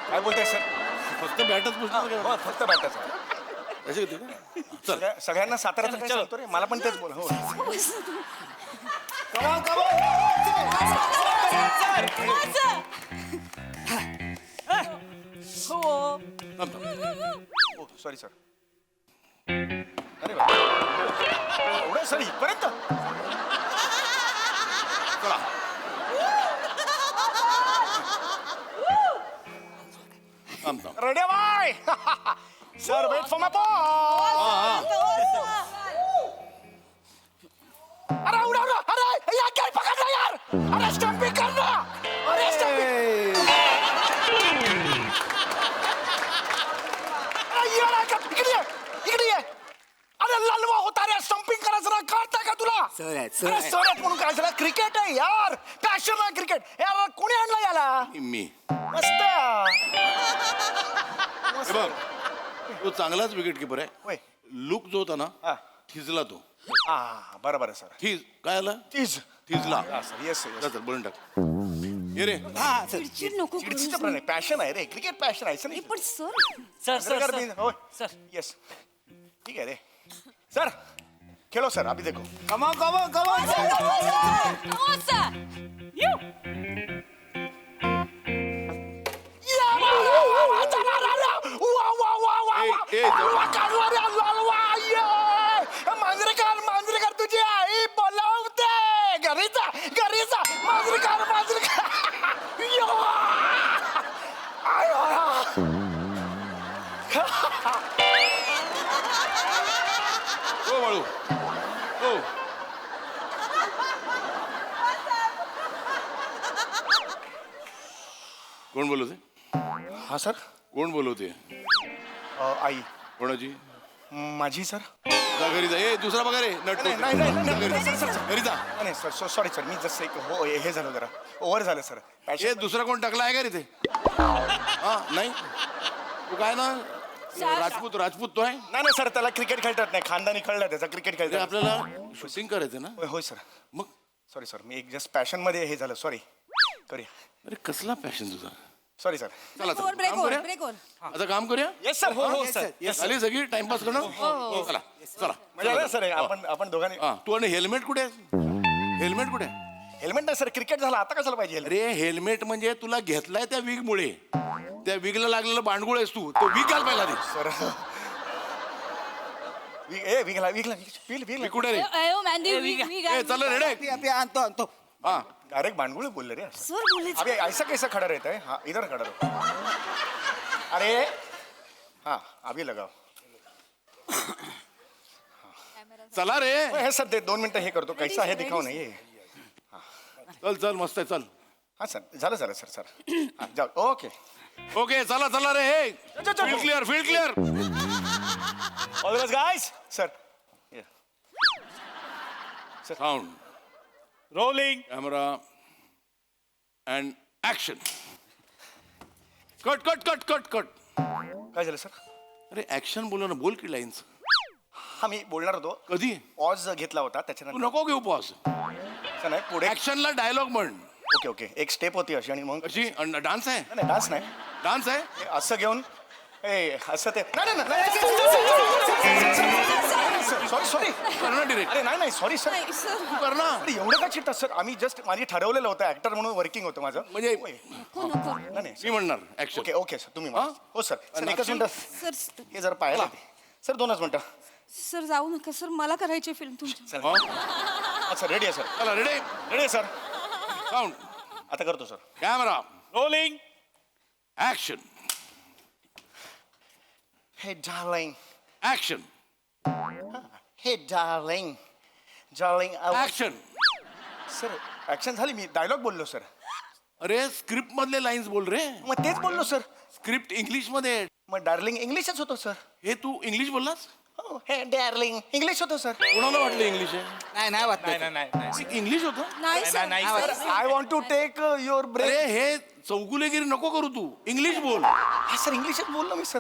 काय बोलताय सर फक्त बॅटच पुसतो हो, फक्त बॅटच कशी होती का? चल सगळ्यांना साताऱ्याचं काय सांगतो रे मला पण तेच बोल हो हो सॉरी सर अरे वा. एवढं सर इथपर्यंत चला थांब थांब ready bye sir wait for my ball अरे उडा उडा अरे यार काय पकडला यार अरे स्टंपिंग कर ना अरे स्टंपिंग अरे यार का इकडे ये अरे ललवा होता रे स्टंपिंग करायचं ना कळतं का तुला सर आहेत, सर अरे आहेत. सर आहेत म्हणून करायचं ना क्रिकेट आहे यार पॅशन आहे क्रिकेट यार कोणी आणलं याला मी मस्त हे बघ तो चांगलाच विकेट किपर आहे होय लुक जो होता ना हा थिजला तो हा बरोबर आहे सर थिज काय आलं तीज थिजला येस चल बोलून टाक ये रे हा सर चिडचिड नको करू. चिडचिड पण नाही पॅशन आहे रे क्रिकेट पॅशन आहे ए, पण sir sir sir sir sir हो सर. येस ठीक आहे रे सर खेलो सर अभी देखो कमॉन कमॉन कमॉन मांजरेकर तुझी आई बोलावते घरी जा मांजरेकर हो बाळू हो कोण बोलवते हा सर कोण बोलवते आई कोणाची माझी सर जा घरी जा ए दुसरा बघा रे नट घरी जा नाही सर सॉरी सर मी जसं एक हो हे झालं जरा ओव्हर झालं सर ए दुसरा कोण टाकला आहे का रे ते हा नाही तू काय ना राजपूत राजपूत तो आहे नाही सर त्याला क्रिकेट खेळतात नाही खानदानी कळलं त्याचा क्रिकेट अरे खेळतात आपल्याला शूटिंग करायचं ना होय सर मग सॉरी सर मी एक जस्ट पॅशन मध्ये हे झालं सॉरी अरे कसला पॅशन तुझा सॉरी सर चला चला, ब्रेक काम ऑन करूया? ब्रेक ऑन आता काम करूया येस सर हो सर झाली सगळी टाइमपास करणं चला चला मजा आलं सर आपण दोघांनी हा तू आणि हेल्मेट कुठे हेल्मेट कुठे हेल्मेट नाही सर क्रिकेट झालं आता कशाला पाहिजे helmet? अरे हेल्मेट म्हणजे तुला घेतलाय त्या विग मुळे त्या विगला लागलेलं बांडगुळ आहेस तू तो विग घाल पाहिला सर विग कुठे रे ए चल रेडे आणतो हा डायरेक्ट बांडगुळे बोलले रे सर बोले अभी ऐसा कैसा खड़ा रहता है हाँ इधर खड़ा रहो अरे हाँ अभी लगाओ चला रे हे सर 2 मिनिटं हे करतो कैसा आहे दिखाव नाही चल चल मस्त आहे चल हा सर झालं सर हा, जाऊ ओके ओके चला चला रे हे field clear all the best guys sir sound rolling camera and action cut cut cut cut cut काय झालं सर अरे ऍक्शन बोल ना बोल की लाईन्स हा मी बोलणार होतो कधी पॉज घेतला होता तू त्याच्यानंतर नको घेऊ पॉज असं नाही पुढे ऍक्शनला डायलॉग म्हण ओके एक स्टेप होती अशी आणि मग कशी डान्स आहे नाही डान्स नाही डान्स आहे हे असं घेऊन ए असं ते सॉरी कर ना डिरेक्ट अरे नाही सॉरी सर तू कर ना अरे एवढं का चिट्टा सर आम्ही जस्ट माझी ठरवलेलं होतं ऍक्टर म्हणून वर्किंग होतं माझं म्हणजे नाही मी म्हणणार ऍक्शन ओके सर तुम्ही म्हणा. हा? हो सर आणि एकच action? मिनिट सर हे जर पाहायला सर 2च मिनिटं सर जाऊ नका सर मला करायची फिल्म तुमची अच्छा रेडी आहे सर चला रेडी रेडी आहे सर साऊंड आता करतो सर कॅमेरा रोलिंग ऍक्शन हे डार्लिंग ऍक्शन हे darling darling action sir action झाली मी डायलॉग बोललो सर अरे स्क्रिप्ट मधले लाईन्स बोल रे मग तेच बोललो सर स्क्रिप्ट इंग्लिश मध्ये आहे. मग डार्लिंग इंग्लिशच होतो सर हे तू इंग्लिश बोललास हे डार्लिंग इंग्लिश होतो सर कोणाला वाटलं इंग्लिश आहे नाही इंग्लिश होतं नाही sir I want to take your break अरे हे चौगुलेगिरी नको करू तू इंग्लिश बोल सर इंग्लिशच बोललो मी सर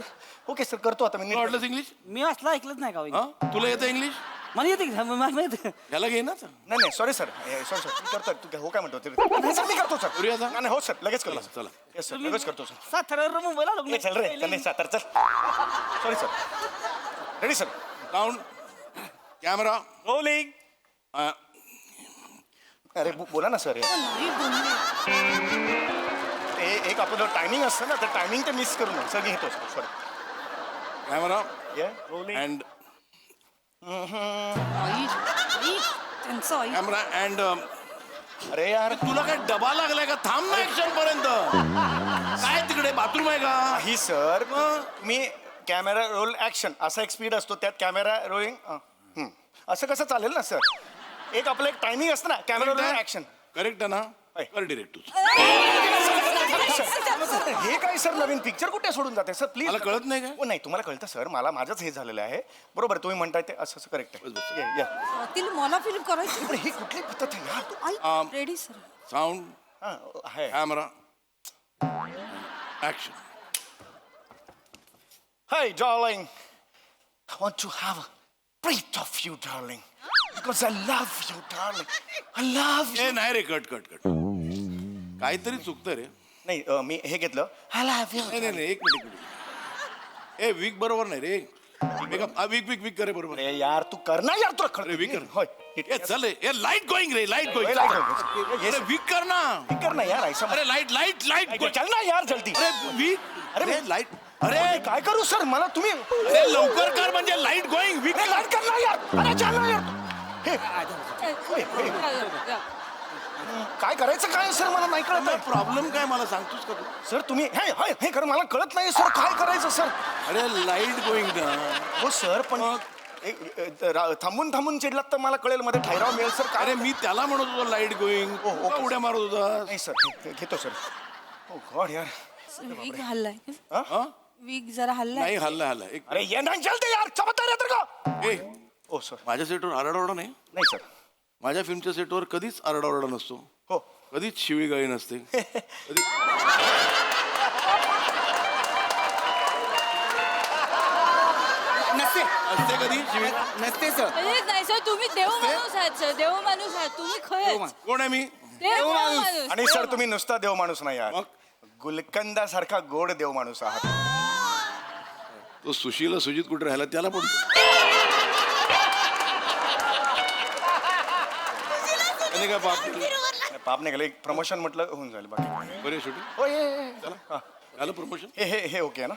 ओके सर करतो आता मी तुला वाटलंस इंग्लिश मी असलं ऐकलंच नाही का हो? हा तुला येतं इंग्लिश मला येते की? मला येते याला घे ना नाही सॉरी सर सॉरी सर करतो तू हो काय म्हणतो ते सर मी करतो सर करूया आता? नाही हो सर लगेच करतो चला. येस सर लगेच करतो सर साताऱ्यावर मुंबईला आलो ए, चल रे चल सातार चल sorry sir ready sir sound camera rolling अरे बोला ना सर एक आपलं टायमिंग असतं ना तर टायमिंग ते मिस करू नये सर मी घेतो sir sorry camera rolling and त्यांचं आई. कॅमेरा अँड अरे यार तुला काय डबा लागलाय का थांब ना ऍक्शन पर्यंत काय तिकडे बाथरूम आहे का ही सर मी कॅमेरा रोल ऍक्शन असा एक स्पीड असतो त्यात कॅमेरा रोलिंग असं कसं चालेल ना सर एक आपलं एक टायमिंग असतं ना कॅमेरा रोल ऍक्शन करेक्ट आहे ना आहे. कर डिरेक्ट तू हे काय सर नवीन पिक्चर कुठे सोडून जाते सर प्लीज मला कळत नाही काय? नाही तुम्हाला कळतं सर मला माझंच हे झालेलं आहे बरोबर तुम्ही म्हणताय ते असं करेक्ट आहे या तिला मला फिल्म करायची पण ही कुठली पद्धत आहे यार तू आई रेडी सर साऊंड हा, आहे camera action Hey, darling. I want to have a bite of you, darling. Because I love you, darling. I love you. ए नाही रे कट कट कट काहीतरी चुकतं रे नाही मी हे घेतलं आय लव्ह यू नाही एक मिनिट ए वीक बरोबर नाही रे वीक वीक वीक करे बरोबर अरे यार तू कर ना यार, तुला अरे, weak कर. होय ये चल ये लाइट गोइंग रे लाइट गोइंग लाइट गोइंग. अरे वीक कर ना कर ना यार ऐसा अरे लाइट लाइट लाइट चल ना यार जल्दी. अरे वीक अरे, अरे लाइट अरे अरे काय करू सर, मला तुम्ही अरे लवकर कर म्हणजे लाइट गोइंग वीक अरे लाईट कर ना यार. अरे चल ना यार. हे, होय, होय. काय करायचं काय सर, मला नाही कळत आहे. प्रॉब्लेम काय मला सांगतोस का तू सर तुम्ही हे कर, मला कळत नाही सर काय करायचं सर. अरे लाइट गोइंग ना हो सर पण थांबून थांबून चिडलात तर मला कळेल, मध्ये ठहराव मिळेल सर. काय अरे मी त्याला म्हणत होतो लाइट गोइंग ओ, ओके. उड्या मारत होता नाही सर घेतो सर. ओ गॉड यार. वीक हल्लाय हा? वीक जरा हल्लाय. नाही हल्ला हल्ला एक अरे ये नाही चलते यार, चमत्कार येतं का. ए ओ सर माझ्या सेटवर आरडाओरडा नाही नाही सर. माझ्या फिल्मच्या सेटवर कधीच आरडाओरडा नसतो हो कधीच शिवीगाळी नसते कधी नसते असते कधी शिवी नसते सर. नाही सर, तुम्ही देव माणूस आहात सर, देव माणूस आहात तुम्ही, खरंच कोण आहे मी देव माणूस. आणि सर तुम्ही नुसता देव माणूस नाही आहात, मग? गुलकंदा सारखा गोड देव माणूस आहात. तो सुशीला सुजित कुठे राहिला त्याला पण त्याने काय पाप केलं? पाप नाही गेलं, एक प्रमोशन म्हटलं होऊन जाईल बाकी. बरे शूटिंग हो ये चला झालं प्रमोशन हे ओके ना.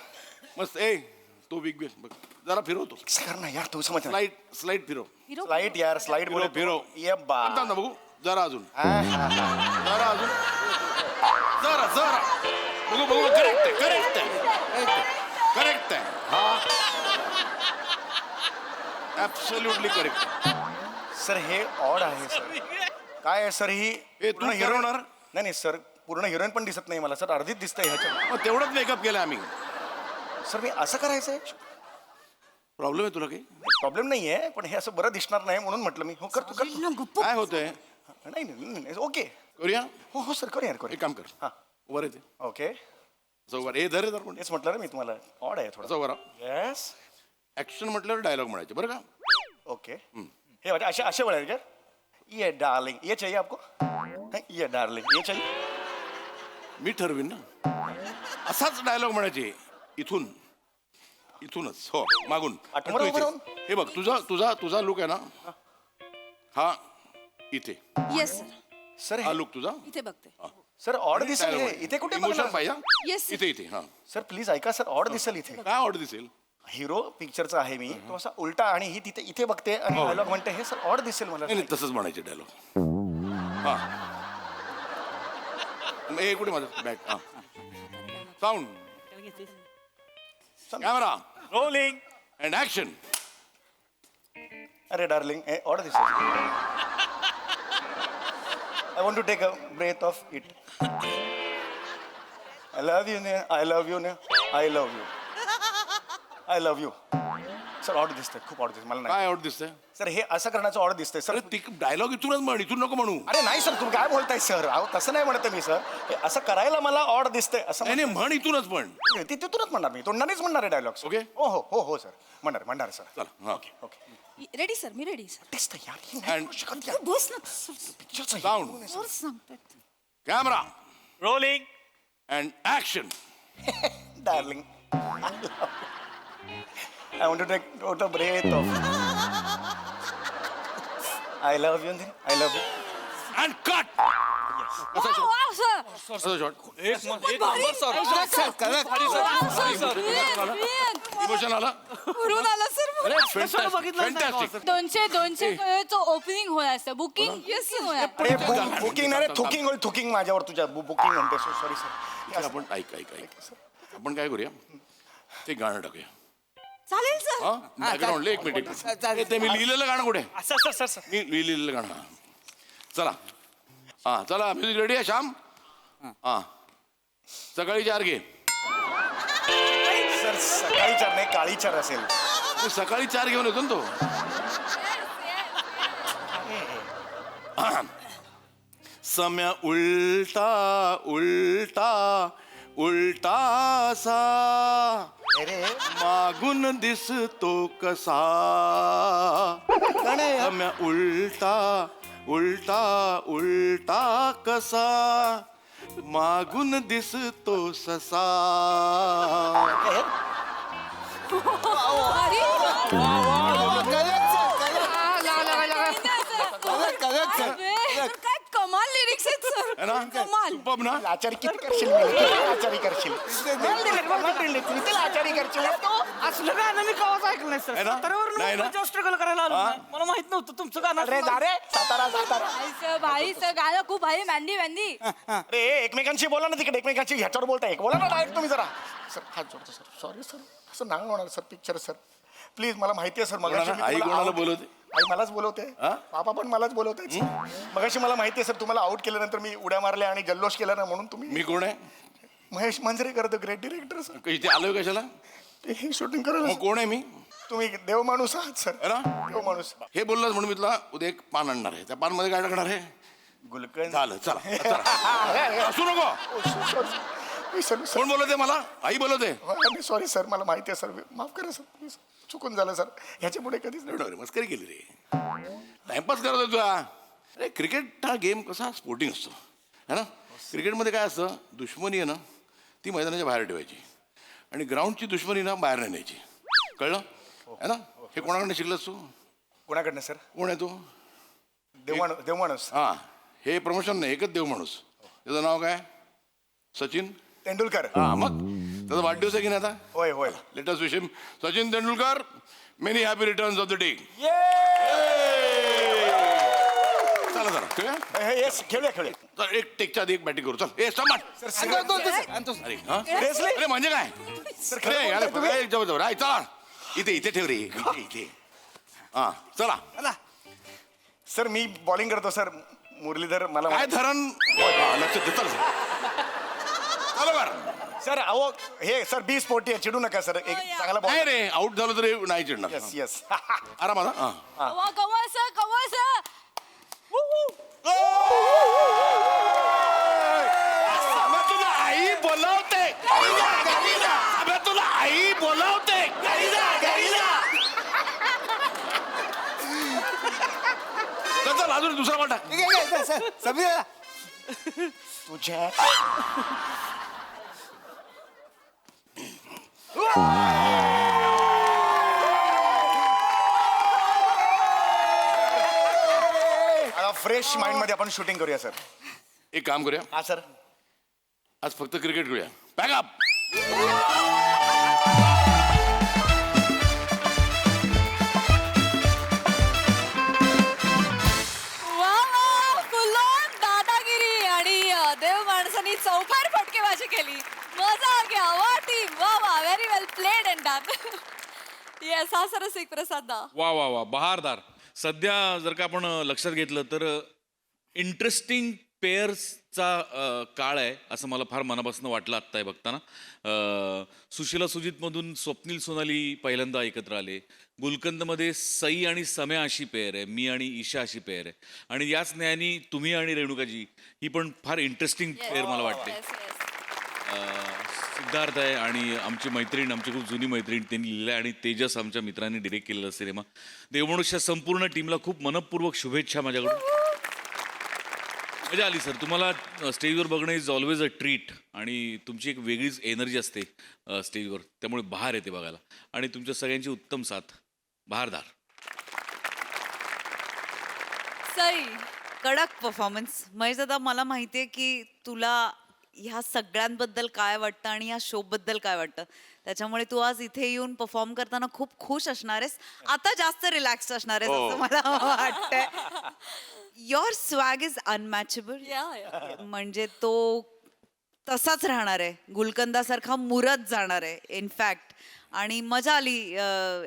मस्त ए तो बिग बिग बघ जरा फिरवतो कर ना यार, तू समज स्लाइड स्लाइड फिरव स्लाइड यार, स्लाइड बोलो फिरव. ये बा. आता ना बघू जरा अजून जरा अजून जरा जरा बघू बघू करेक्ट आहे करेक्ट आहे करेक्ट आहे हा ऍब्सोल्युटली करेक्ट सर हे ऑड आहे सर. काय आहे सर ही ए, तू पूर्ण हिरोईन ठरवणार? नाही नाही सर, पूर्ण हिरोईन पण दिसत नाही मला सर, अर्धीच दिसतंय ह्याच्या. मग तेवढंच मेकअप केलं आम्ही सर मी असं करायचंय, प्रॉब्लेम आहे तुला काही प्रॉब्लेम नाहीये, पण हे असं बरं दिसणार नाही म्हणून म्हटलं मी. हो कर तू कर. काय होतंय नाही नाही ओके. करूया हो हो सर करूया एक करूया. काम कर हा वर येते ओके. चौवर ए धर धर पण तेच म्हटलं ना मी तुम्हाला, ऑड आहे थोडं. चौवर येस ऍक्शन म्हटल्यावर डायलॉग म्हणायचे बरं का ओके. हे वाटे असे असे बोलायचे क्या? ये डार्लिंग ये चाहिए आपको, ये डार्लिंग ये चाहिए. मी ठरवीन ना असाच डायलॉग म्हणायचे इथून इथूनच हो मागून आठवण तू इथे. उभं राहून? हे बघ तुझा तुझा तुझा लुक आहे ना हा इथे येस सर, सर हा लुक तुझा इथे बघते. सर ऑड दिसेल हे. इथे कुठे इमोशन बघणार? पाहिजे Yes, sir. इथे इथे हा सर प्लीज ऐका सर, ऑड दिसेल इथे. काय ऑर्डर दिसेल हिरो पिक्चरचा आहे मी, तो असा उलटा आणि ही तिथे इथे बघते आणि हो. डायलॉग म्हणते, हे सर ऑड दिसेल मला. नाही नाही, तसंच म्हणायचे डायलॉग हा हे कुठे माझं बॅग हा sound camera rolling. And action अरे डार्लिंग हे ऑड दिसेल. I want to take a breath of it. I love you ने, आय लव्ह यू ने, I love you, I love you. Sir order दिसतंय, खूप ऑर्डर दिसतंय मला. नाही काय ऑर्डर दिसतंय सर, हे असं करण्याचं ऑर्डर दिसतंय सर. अरे ती डायलॉग इथूनच म्हण इथून नको म्हणू अरे नाही सर, तुम्ही काय बोलताय सर? अहो तसं नाही म्हणत मी सर, हे असं करायला मला ऑर्डर दिसतंय असं. नाही नाही म्हण इथूनच म्हण ती तिथूनच म्हणणार मी, तोंडानेच म्हणणार आहे डायलॉग. Okay. हो हो हो हो सर, म्हणणार सर. चला हा ओके रेडी सर, मी रेडी सर. दिसतंय यार, हे And- नाही करू शकत यार. बस ना पिक्चरचं साऊंड सर, सांगतात. Camera rolling. And action darling. I want to take out a breath of. I love you. I love you. And cut Wow, wow, sir. असं शॉट Brilliant. इमोशन आला भरून आलं सर. फॅन्टॅस्टिक 200 ओपनिंग होणार सर, बुकिंग होणार. अरे बुकिंग नाही रे, थुकिंग होईल, थुकिंग माझ्यावर तुझ्या बुकिंग म्हणते. Sorry sir. आपण ऐक ऐक ऐक आपण काय करूया ते गाणं टाकूया चालेल सर. हा बॅकग्राऊंडला एक मिनिट ते मी लिहिलेलं गाणं कुठे सर मी लिहिलेलं गाणं हा. चला हा चला म्युझिक रेडी आहे श्याम हा सकाळी 4 घे सर सकाळी 4 नाही, काळी 4 असेल. तू सकाळी 4 घेऊन येतो ना तो सम्या उलटा उलटा उलटासा अरे मागून दिसतो कसा सम्या उलटा उलटा उलटा कसा मागून दिसतो ससा काय कमाल लिरिक्स आहेत है ना सर कमाल सुपर्ब ना लाचारी किती करशील मला? किती लाचारी करशील किती लाचारी करशील असलं गाणं मी कवाच ऐकलं नाही सर आहे ना? नाही ना? साताऱ्यावर स्ट्रगल करायला आलो हा? नाही. मला माहित नव्हतं तुमचं गाणं अरे असं- दारे सातारा सातारा भाई सर गाणं खूप भाई मॅन्डी मॅन्डी अरे एकमेकांशी बोला ना तिकडे एकमेकांशी ह्याच्यावर बोलताय बोला ना डायरेक्ट तुम्ही जरा सर हात जोडतो सर सॉरी सर असं नाही होणार सर पिक्चर सर प्लीज मला माहिती आहे सर मगाशी मी आई तुम्हाला कोणाला out- बोलवते? आई मलाच बोलवते हा? पापा पण मलाच बोलवते मगाशी मला माहिती आहे सर तुम्हाला आउट केल्यानंतर मी उड्या मारल्या आणि जल्लोष केला ना म्हणून तुम्ही मी कोण आहे Mahesh Manjrekar the great director sir इथे आलोय कशाला हे शूटिंग करायला मग कोण आहे मी तुम्ही देव माणूस आहात सर है ना देव माणूस हे बोललास म्हणून मी तुला उद्या एक पान आणणार आहे त्या पानमध्ये काय टाकणार आहे गुलकंद झालं चला चला. असू नको कोण बोलवते मला आई बोलवते सॉरी सर मला माहिती आहे सर माफ करा सर प्लीज चुकून झालं सर ह्याच्या पुढे कधीच नाही एवढं मस्करी केली रे टाइमपास करत होता तुला अरे क्रिकेट हा गेम कसा स्पोर्टिंग असतो है ना क्रिकेटमध्ये काय असतं दुश्मनी आहे ना ती मैदानाच्या बाहेर ठेवायची आणि ग्राउंडची दुश्मनी ना बाहेर नाही न्यायची कळलं है ना हे कोणाकडनं शिकलंस तू कोणाकडनं सर कोण आहे तू देव माणूस हां हे प्रमोशन नाही एकच देव माणूस त्याचं नाव काय सचिन तेंडुलकर हां मग त्याचा वाढदिवस आहे की नाही आता होय होय latest wish him Sachin Tendulkar many happy returns of the day चला चला खेळूया येस खेळूया खेळूया चल एक टेकच्या आधी एक बॅटिंग करू चल ए समान अरे हा? अरे म्हणजे काय अरे अरे जवळ जवळ आई चला इथे इथे ठेव रे इथे इथे हा चला सर मी बॉलिंग करतो सर मुरलीधर मला काय धरण हा, लक्ष दे चल चला बरं सर अहो हे सर 20 पोटी आहे चिडू नका सर एक चांगला बॉल नाही रे आउट झालं तरी नाही चिडणार येस येस आरामात हा कवा अबे तुला आई बोलावते अबे तुला आई बोलावते चल अजून दुसरा बॉल टाक तुझ्या फ्रेश माइंड मध्ये आपण शूटिंग करूया सर एक काम करूया हा सर आज फक्त क्रिकेट खेळूया पॅकअप दादागिरी आणि देव माणसांनी चौकार फटकेबाजी केली मजा घ्या वा टीम वा वा very well played and done yes हा सरस एक प्रसाद दा वा वा वा बहारदार सध्या जर का आपण लक्षात घेतलं तर इंटरेस्टिंग पेअर्सचा काळ आहे असं मला फार मनापासून वाटलं आत्ता हे बघताना सुशीला सुजितमधून स्वप्नील सोनाली पहिल्यांदा एकत्र आले गुलकंदमध्ये सई आणि सम्या अशी पेअर आहे मी आणि ईशा अशी पेअर आहे आणि याच न्यायाने तुम्ही आणि रेणुकाजी ही पण फार इंटरेस्टिंग पेअर मला वाटते सिद्धार्थ आहे आणि आमची मैत्रीण आमची खूप जुनी मैत्रीण त्यांनी लिहिलं आहे आणि तेजस आमच्या मित्रांनी डिरेक्ट केलेला सिनेमा देवमनुष्या संपूर्ण टीमला खूप मनपूर्वक शुभेच्छा माझ्याकडून मजा आली सर तुम्हाला स्टेजवर बघणं इज ऑलवेज अ ट्रीट आणि तुमची एक वेगळीच एनर्जी असते स्टेजवर त्यामुळे बहार येते बघायला आणि तुमच्या सगळ्यांची उत्तम साथ बहारदार सई कडक परफॉर्मन्स महेश दादा मला माहितीये की तुला ह्या सगळ्यांबद्दल काय वाटतं आणि या शो बद्दल काय वाटतं त्याच्यामुळे तू आज इथे येऊन परफॉर्म करताना खूप खुश असणार आहेस आता जास्त रिलॅक्स असणार आहेस असं मला वाटतंय युअर स्वॅग इज अनमॅचेबल म्हणजे तो तसाच राहणार आहे गुलकंदासारखा मुरत जाणार आहे इनफॅक्ट आणि मजा आली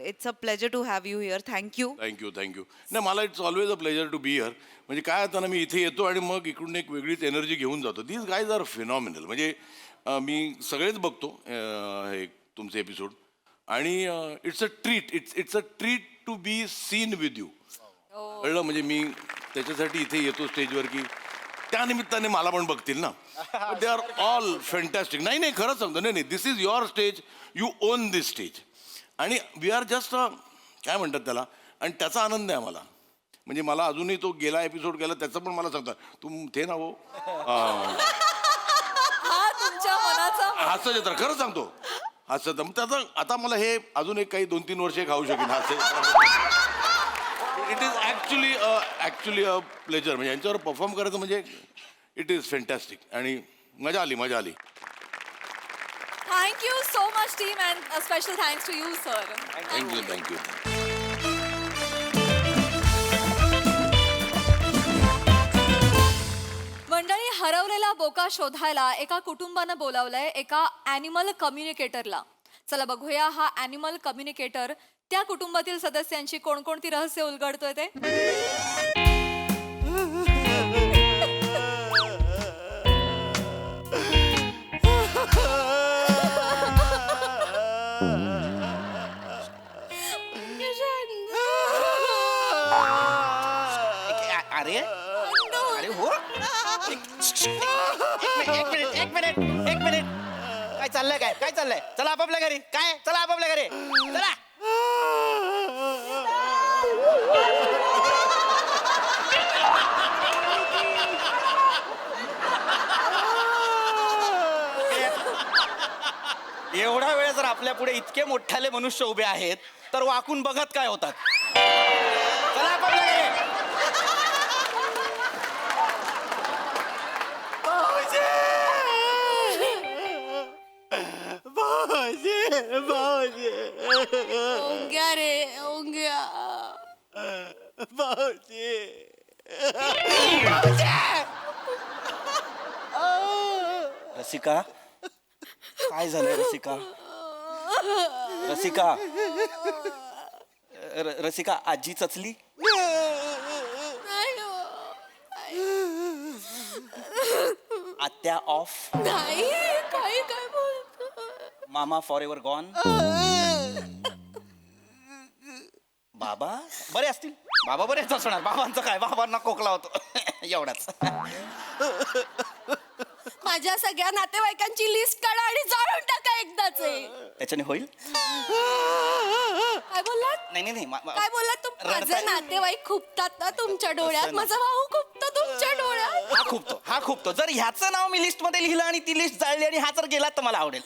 it's a pleasure to have you here thank you thank you नाही मला it's always a pleasure to be here म्हणजे काय होतं ना मी इथे येतो आणि मग इकडून एक वेगळीच एनर्जी घेऊन जातो दीज गाईज आर फिनॉमिनल म्हणजे मी सगळेच बघतो हे तुमचे एपिसोड आणि it's a treat to be seen with you कळलं म्हणजे मी त्याच्यासाठी इथे येतो स्टेजवर की त्या निमित्ताने मला पण बघतील ना दे आर ऑल फॅन्टॅस्टिक नाही खरंच सांगतो नाही this is your stage you own this stage आणि वी आर जस्ट काय म्हणतात त्याला आणि त्याचा आनंद आहे आम्हाला म्हणजे मला अजूनही तो गेला एपिसोड गेला त्याचं पण मला सांगता तू ते ना हो हा तुमच्या मनाचा हास्य जत्रा खरंच सांगतो हसत मग त्याचं आता मला हे अजून एक काही 2-3 वर्षे खाऊ शकेन असे it is actually a pleasure म्हणजे यांच्यावर परफॉर्म करायचं म्हणजे इट इज फॅन्टॅस्टिक आणि मजा आली thank you so much team and special thanks to you sir. Thank you मंडळी, हरवलेला बोका शोधायला एका कुटुंबानं बोलावलंय एका ॲनिमल कम्युनिकेटरला. चला बघूया हा ॲनिमल कम्युनिकेटर त्या कुटुंबातील सदस्यांची कोणकोणती रहस्य उलगडतोय ते. अरे अरे हो एक मिनिट काय चाललंय चला आपापल्या घरी चला आपापल्या घरी चला. एवढा वेळ जर आपल्या पुढे इतके मोठाले मनुष्य उभे आहेत तर वाकून बघत काय होतात. चला आपापल्या घरी. ओंग्या रे ओंग्या. रसिका काय झालंय रसिका. रसिका रसिका आजी चचली. नाही हो. आत्या ऑफ. नाही काही काय बोलतो. मामा फॉर एव्हर गॉन. बाबा बरे असतील. बाबा बरेच असणार. बाबांचं काय, बाबांना खोकला होतो एवढाच. माझ्या सगळ्या नातेवाईकांची लिस्ट काढा आणि जाळून टाका एकदाच. त्याच्याने होईल. काय बोललात? नाही काय बोललात तू? माझे नातेवाईक खुपतात ना तुमच्या डोळ्यात. माझा भाऊ खुपतो तुमच्या डोळ्यात. हा खूपतो. जर ह्याचं नाव मी लिस्ट मध्ये लिहिलं आणि ती लिस्ट जाळली आणि हा जर गेला तर मला आवडेल.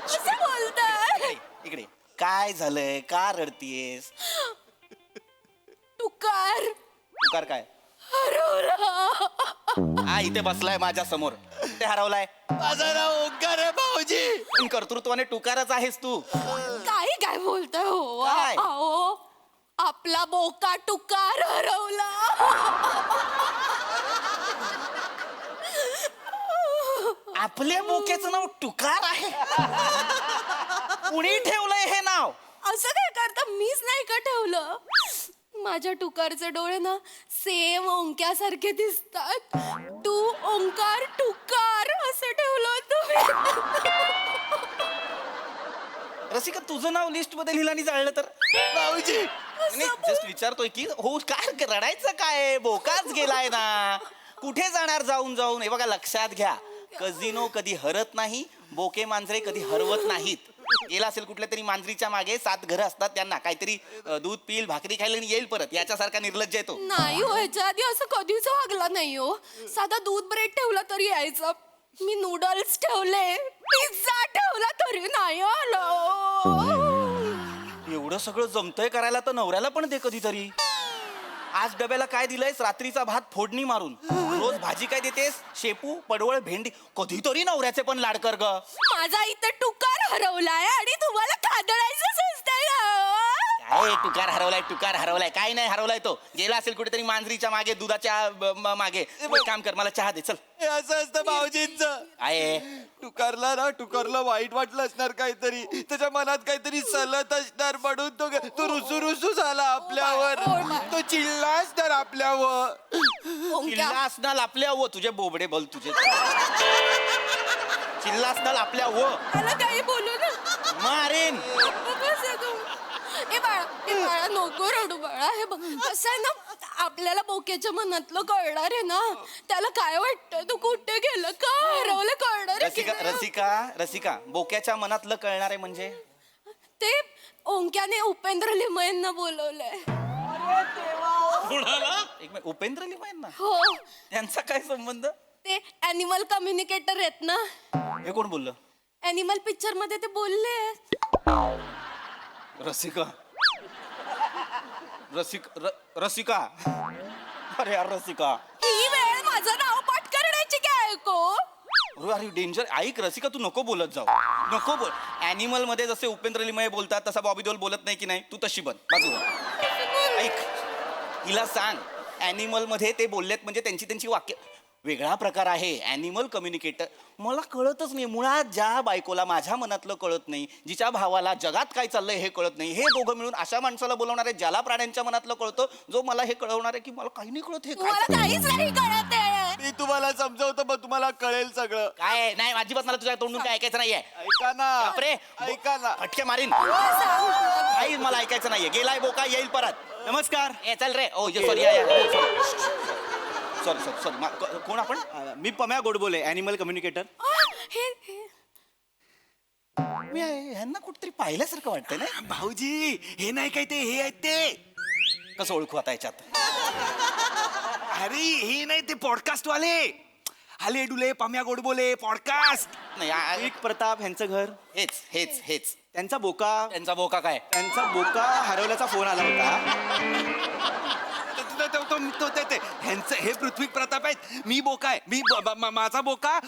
कसं बोलताय? इकडे काय झालंय, का रडतीयेस? तुकार तुकार काय? हरवला. हा इथे बसलाय माझ्या समोर. ते हरवलाय. माझं नाव ओंकार आहे भाऊजी. पण कर्तृत्वाने टुकारच आहेस तू. काय बोलताय हो? काय? अहो आपला बोका टुकार हरवला. आपल्या बोक्याचं नाव टुकार आहे. कुणी ठेवलंय हे नाव? असं काय करता? मीच नाही का ठेवलं. माझ्या टुकारचे डोळे ना सेम ओंक्यासारखे दिसतात. तू ओंकार टुकार असं ठेवलं तुम्ही. रसिका तुझं नाव लिस्ट मध्ये लिहिलं आणि जाळलं तर? भाऊजी जस्ट विचारतोय की हो काय रडायचं काय, बोकाच गेलाय ना. कुठे जाणार जाऊन जाऊन. हे बघा लक्षात घ्या, कझिनो कधी हरत नाही, बोके मांजरे कधी हरवत नाहीत. गेला असेल कुठल्या तरी मांजरीच्या मागे 7 घरं असतात, त्यांना काहीतरी दूध पिईल, भाकरी खायला आणि येईल परत. याच्यासारखा निर्लज्ज येतो. नाही हो, ह्याच्या आधी असं कधीच वागला नाही हो. साधा दूध ब्रेड ठेवला तरी यायचं. मी नूडल्स ठेवले, पिझ्झा ठेवला तरी नाही आलो. एवढं सगळं जमतंय करायला तर नवऱ्याला पण दे कधीतरी. आज डब्याला काय दिलंयस? रात्रीचा भात फोडणी मारून. रोज भाजी काय देतेस? शेपू, पडवळ, भेंडी. कधीतरी नवऱ्याचे पण लाड कर ग. माझा इथं टुकार हरवलाय आणि तुम्हाला खादळायचं असतंय काय टुकार हरवलाय? काय नाही हरवलाय तो. गेला असेल कुठेतरी मांजरीच्या मागे, दुधाच्या मागे. एक काम कर, मला चहा दे चल. हे असं असतं भाऊजींचं. आहे टुकारला वाईट वाटलं असणार काहीतरी. त्याच्या मनात काहीतरी सलत असणार म्हणून तो रुसू झाला आपल्यावर. तो चिल्ला असणार आपल्यावर. चिल्ला असणार आपल्या व तुझे बोबडे बोल तुझे. चिल्ला असणार आपल्या व मला काही बोलू ना. मारेन. ए बाळा नको रडू बाळा. हे बघ कसं आहे ना, आपल्याला बोक्याच्या मनातलं कळणार आहे ना. त्याला काय वाटतं, तू कुठे गेलं, का हरवलं कळणार आहे. रसिका बोक्याच्या मनातलं कळणार आहे म्हणजे? ते ओंक्याने उपेंद्र लिमयेंना बोलवलंय. एक मिनिट, उपेंद्र लिमयेंना? हो. त्यांचा काय संबंध? ते ॲनिमल कम्युनिकेटर आहेत ना. हे कोण बोललं? अॅनिमल पिक्चर मध्ये ते बोलले. रसिका रसिका अरे यार रसिका, ही वेळ माझं नाव पाठ करण्याची काय ऐको. अरे डेंजर. ऐक रसिका, तू नको बोलत जाऊ, नको बोल. ॲनिमल मध्ये जसे उपेंद्र लिमये बोलतात तसा बॉबी देओल बोलत नाही की नाही, तू तशी बन बाजूला. ऐक, हिला सांग ॲनिमल मध्ये ते बोललेत म्हणजे त्यांची वाक्य वेगळा प्रकार आहे. ॲनिमल कम्युनिकेटर मला कळतच नाही मुळात. ज्या बायकोला माझ्या मनातलं कळत नाही, जिच्या भावाला जगात काय चाललंय हे कळत नाही, हे दोघं मिळून अशा माणसाला बोलवणार आहे ज्याला प्राण्यांच्या मनातलं कळतं, जो मला हे कळवणार आहे की मला काही नाही कळत. हे मला काहीच नाही कळत आहे. मी तुम्हाला समजवतो मग तुम्हाला कळेल सगळं. काय नाही, अजिबात मला तुझ्या तोंडून काय ऐकायचं नाहीये. ऐका ना, बापरे, ऐका ना. फटके मारीन. काही मला ऐकायचं नाहीये. गेलाय बोका, येईल परत. नमस्कार. ए चल रे. ओ सॉरी सॉरी सॉरी सॉरी. कोण आपण? मी पम्या गोडबोले, ॲनिमल कम्युनिकेटर. मी ह्यांना कुठतरी पाहिल्यासारखं वाटतंय ना. भाऊजी हे नाही काय ते, हे आहेत ते. कसं ओळखू आता याच्यात? अरे हे नाही ते पॉडकास्ट वाले. हले डुले पम्या गोडबोले पॉडकास्ट. नाही विक प्रताप ह्यांचं घर. हेच हेच हेच. त्यांचा बोका काय? त्यांचा बोका हरवल्याचा फोन आला होता. ह्यांचं हे पृथ्वी प्रताप आहेत. मी बोका आहे. मी माझा बोका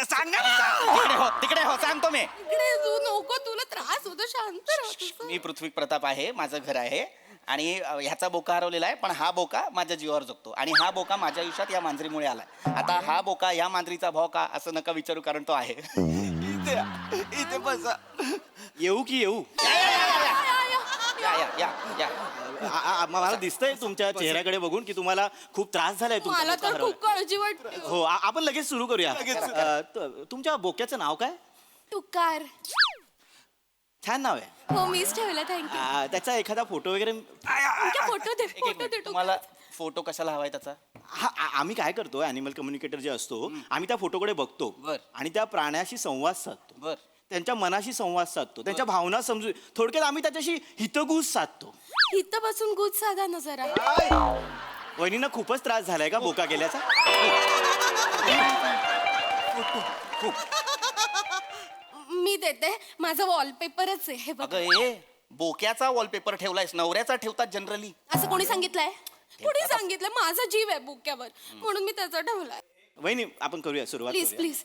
सांग ना. तिकडे हो सांगतो मी. इकडे तू नको, तुला त्रास होतो, शांत राहा. मी पृथ्वी प्रताप आहे, माझं घर आहे आणि ह्याचा बोका हरवलेला आहे, पण हा बोका माझ्या जीवावर जगतो आणि हा बोका माझ्या आयुष्यात या मांजरीमुळे आलाय. आता हा बोका या मांजरीचा भाव का असं नका विचारू, कारण तो आहे. इथे बसा. येऊ की येऊ? या. मला दिसतंय तुमच्या चेहऱ्याकडे बघून की तुम्हाला खूप त्रास झालाय. तुमचा मला बोका तर हरवलाय. खूप काळजी वाटते. हो, आपण लगेच सुरू करूया. तुमच्या बोक्याचं नाव काय? तुकार. छान नाव आहे. हो मीच ठेवलं, थँक्यू. त्याचा एखादा फोटो वगैरे. फोटो दे, फोटो दे. तुम्हाला फोटो कशाला हवाय त्याचा? आम्ही काय करतो, ॲनिमल कम्युनिकेटर जे असतो, आम्ही त्या फोटोकडे बघतो बर. आणि त्या प्राण्याशी संवाद साधतो. बर. त्यांच्या मनाशी संवाद साधतो, त्यांच्या भावना समजू. थोडक्यात आम्ही त्याच्याशी हितगुज साधतो. इथं बसून गुज साधा ना जरा. वहिनींना खूपच त्रास झालाय का बोका गेल्याचा? मी देते, माझं वॉलपेपरच आहे हे बघ. अगं ए, बोक्याचा वॉलपेपर ठेवलायस, नवऱ्याचा ठेवतात जनरली. असं कोणी सांगितलंय? कोणी सांगितलंय? माझा जीव आहे बुक्यावर, म्हणून मी त्याचा ठेवलाय. वहिनी आपण करूया सुरुवात. Please please.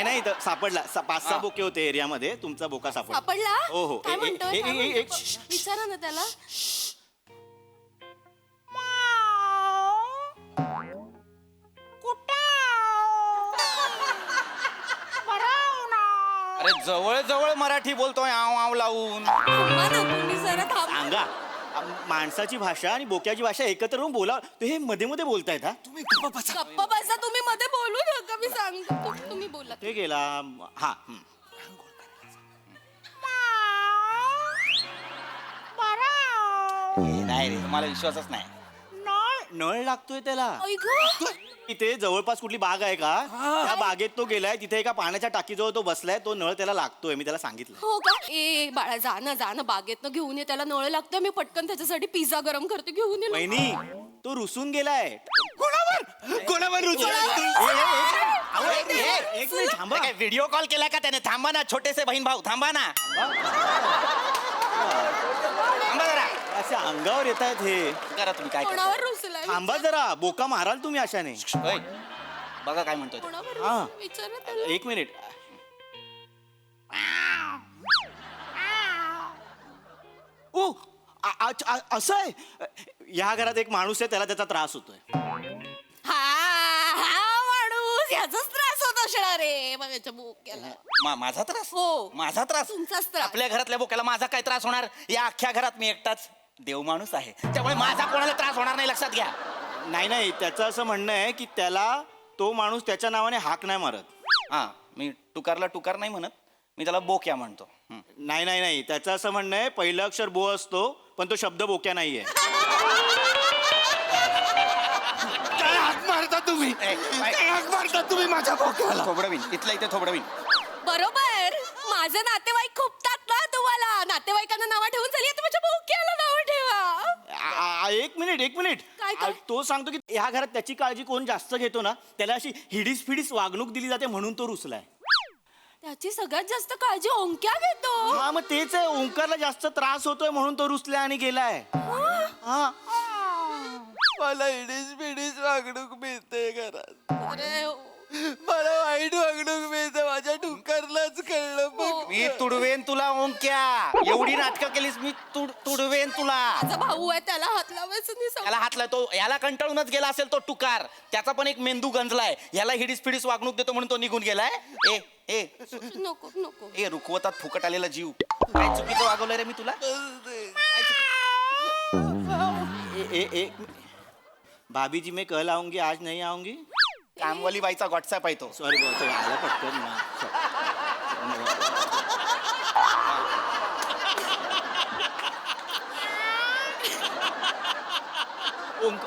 नाही इथं सापडला. 5-6 बोके होते एरियामध्ये, तुमचा बोका सापडला. सापडला? हो हो. काय म्हणतोय? काय म्हणतोय? श्श्श. विचारा ना त्याला. अरे जवळ जवळ मराठी बोलतोय आव आव लावून. थांबा ना तुम्ही जरा, थांबा. सांगा. माणसाची भाषा आणि बोक्याची भाषा एकत्र होऊन बोला. हे मध्ये मध्ये बोलतायत. हा तुम्ही गप्प बसा, तुम्ही मध्ये बोलू नका, मी सांगतो. तुम्ही बोला. ते गेला. हा नाही रे, मला विश्वासच नाही. नळ लागतोय त्याला. ऐ गं. इथे जवळपास कुठली बाग आहे का? त्या बागेत तो गेलाय, तिथे एका पाण्याच्या टाकीजवळ तो बसलाय. तो नळ त्याला लागतोय, मी त्याला सांगितलं. हो का? ए बाळा, जा ना बागेतनं घेऊन ये, त्याला नळ लागतोय. मी पटकन त्याच्यासाठी पिझ्झा गरम करते, घेऊन ये. वहिनी तो रुसून गेलाय. कोणावर एक मिनिट थांबा. व्हिडिओ कॉल केला का त्याने? थांबा ना छोटेसे बहीण भाऊ, थांबा ना. थांबा जरा. असे अंगावर येत आहेत हे. करा तुम्ही काय करता. कोणावर रुसलाय? थांबा जरा. बोका माराल तुम्ही अशाने. ओय, बघा काय म्हणतोय तो. कोणावर हा. रुसलाय? विचारा त्याला. एक मिनिट. ओ असं आहे. या घरात एक माणूस आहे, त्याला त्याचा त्रास होतोय. हा माणूस, याचाच त्रास होत असणार रे माझ्या बोक्याला. माझा त्रास? हो. माझा त्रास? तुमचाच त्रास. आपल्या घरातल्या बोक्याला माझा काय त्रास होणार? या अख्ख्या घरात मी एकटाच देव माणूस आहे, त्यामुळे माझा कोणाला त्रास होणार नाही, लक्षात घ्या. नाही त्याचं असं म्हणणं आहे की त्याला तो माणूस त्याच्या नावाने हाक नाही मारत. हा, मी टुकारला टुकार नाही म्हणत, मी त्याला बोक्या म्हणतो. नाही त्याचं असं म्हणणं आहे, पहिलं अक्षर बो असतो पण तो शब्द बोक्या नाहीये. काय हाक मारता तुम्ही? काय हाक मारता तुम्ही माझ्या बोक्याला? थोबडवीन, इथल्या इथे थोबडवीन. बरोबर. माझे नातेवाईक खूपतात ना तुम्हाला. नातेवाईकांना नावं ठेवून झाली, आता माझ्या बोक्याला नावं ठेवा. एक मिनिट काय, काय? तो सांगतो की ह्या घरात त्याची काळजी कोण जास्त घेतो ना त्याला अशी हिडीस फिडीस वागणूक दिली जाते म्हणून तो रुसलाय. त्याची सगळ्यात जास्त काळजी ओंक्या घेतो. हा मग तेच आहे, ओंकारला जास्त त्रास होतोय म्हणून तो रुसलाय आणि गेलाय. हा मला इडीस पिडीस वागणूक मिळते घरात. अरे मला वाईट वागणूक मिळते. माझ्या टुकारलाच कळलं बघ. मी तुडवेन तुला ओंक्या. एवढी नाटकं केलीस मी तुडवेन तुला. माझा भाऊ आहे त्याला हात लावायचं नाही सांग. याला हातला तो याला कंटाळूनच गेला असेल तो टुकार. त्याचा पण एक मेंदू गंजलाय. याला हिडीस फिडीस वागणूक देतो म्हणून तो निघून गेलाय. ए ए नको नको. ए रुखवतात फुकट आलेला जीव. काय चुकीचं वागवलंय रे मी तुला? भाभी जी मैं कल आऊंगी आज नहीं आऊंगी. कामवाली बाईचा व्हॉट्सअप आहे तो. सॉरी बोलतो आला पटकन ना.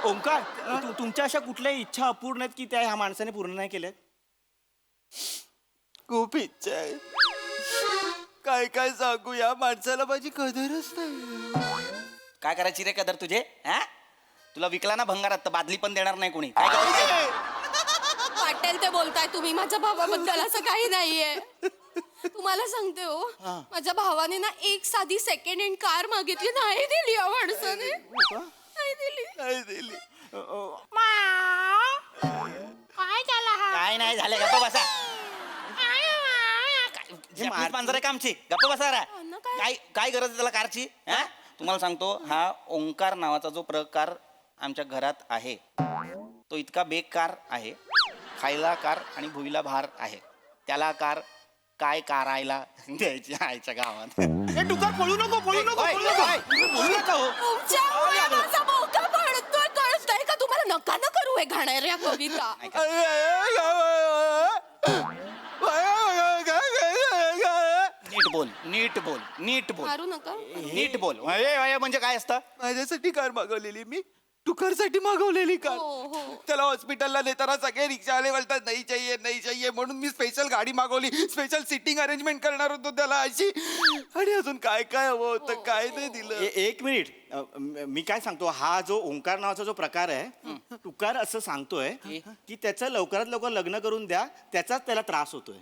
ओंकार तुमच्या अशा कुठल्याही इच्छा अपूर्ण आहेत की त्या ह्या माणसाने पूर्ण नाही केल्यात. खूप इच्छा आहे. काय काय सांगू, या माणसाला माझी कदरच नाही. काय करायची रे कदर तुझे? हा तुला विकला ना भंगारात तर बादली पण देणार नाही कोणी. काय करायचं? वाटेल ते बोलताय तुम्ही माझ्या भावाबद्दल. असं काही नाहीये. तुम्हाला सांगते हो, माझ्या भावाने ना एक साधी सेकंड हँड कार मागितली, नाही दिली या माणसाने. नाही दिली. नाही दिली. काय झाला हा? काय नाही झालं. गप्प बसा. मांजर कामची. गप्प बसा रा. काय काय गरज आहे त्याला कारची? हा तुम्हाला सांगतो, हा ओंकार नावाचा जो प्रकार आमच्या घरात आहे तो इतका बेकार आहे. खायला कार आणि भुईला भार आहे. त्याला कार काय कारायला द्यायची आईच्या गावात. टुकार पळू नको पळू नको पळू नको बोलू नका हो. तुमच्यामुळे माझा मौका पडतोय. कळतंय का तुम्हाला? नका न करू हे घाणेरड्या कविता. नीट बोल नीट बोल नीट बोल मारू नका. नीट बोल. म्हणजे काय असतं? माझ्यासाठी कार मागवलेली मी. टुकारसाठी मागवलेली कार. त्याला हॉस्पिटलला नेताना सगळे रिक्षावाले बोलतात नाही चाहिए नाही चाहिए म्हणून मी स्पेशल गाडी मागवली. स्पेशल सिटिंग अरेंजमेंट करणार होतो त्याला अशी. आणि अजून काय काय हवं होतं काय नाही दिलं. एक मिनिट मी काय सांगतो, हा जो ओंकार नावाचा जो प्रकार आहे, टुकार असं सांगतोय की त्याचं लवकरात लवकर लग्न करून द्या, त्याचाच त्याला त्रास होतोय.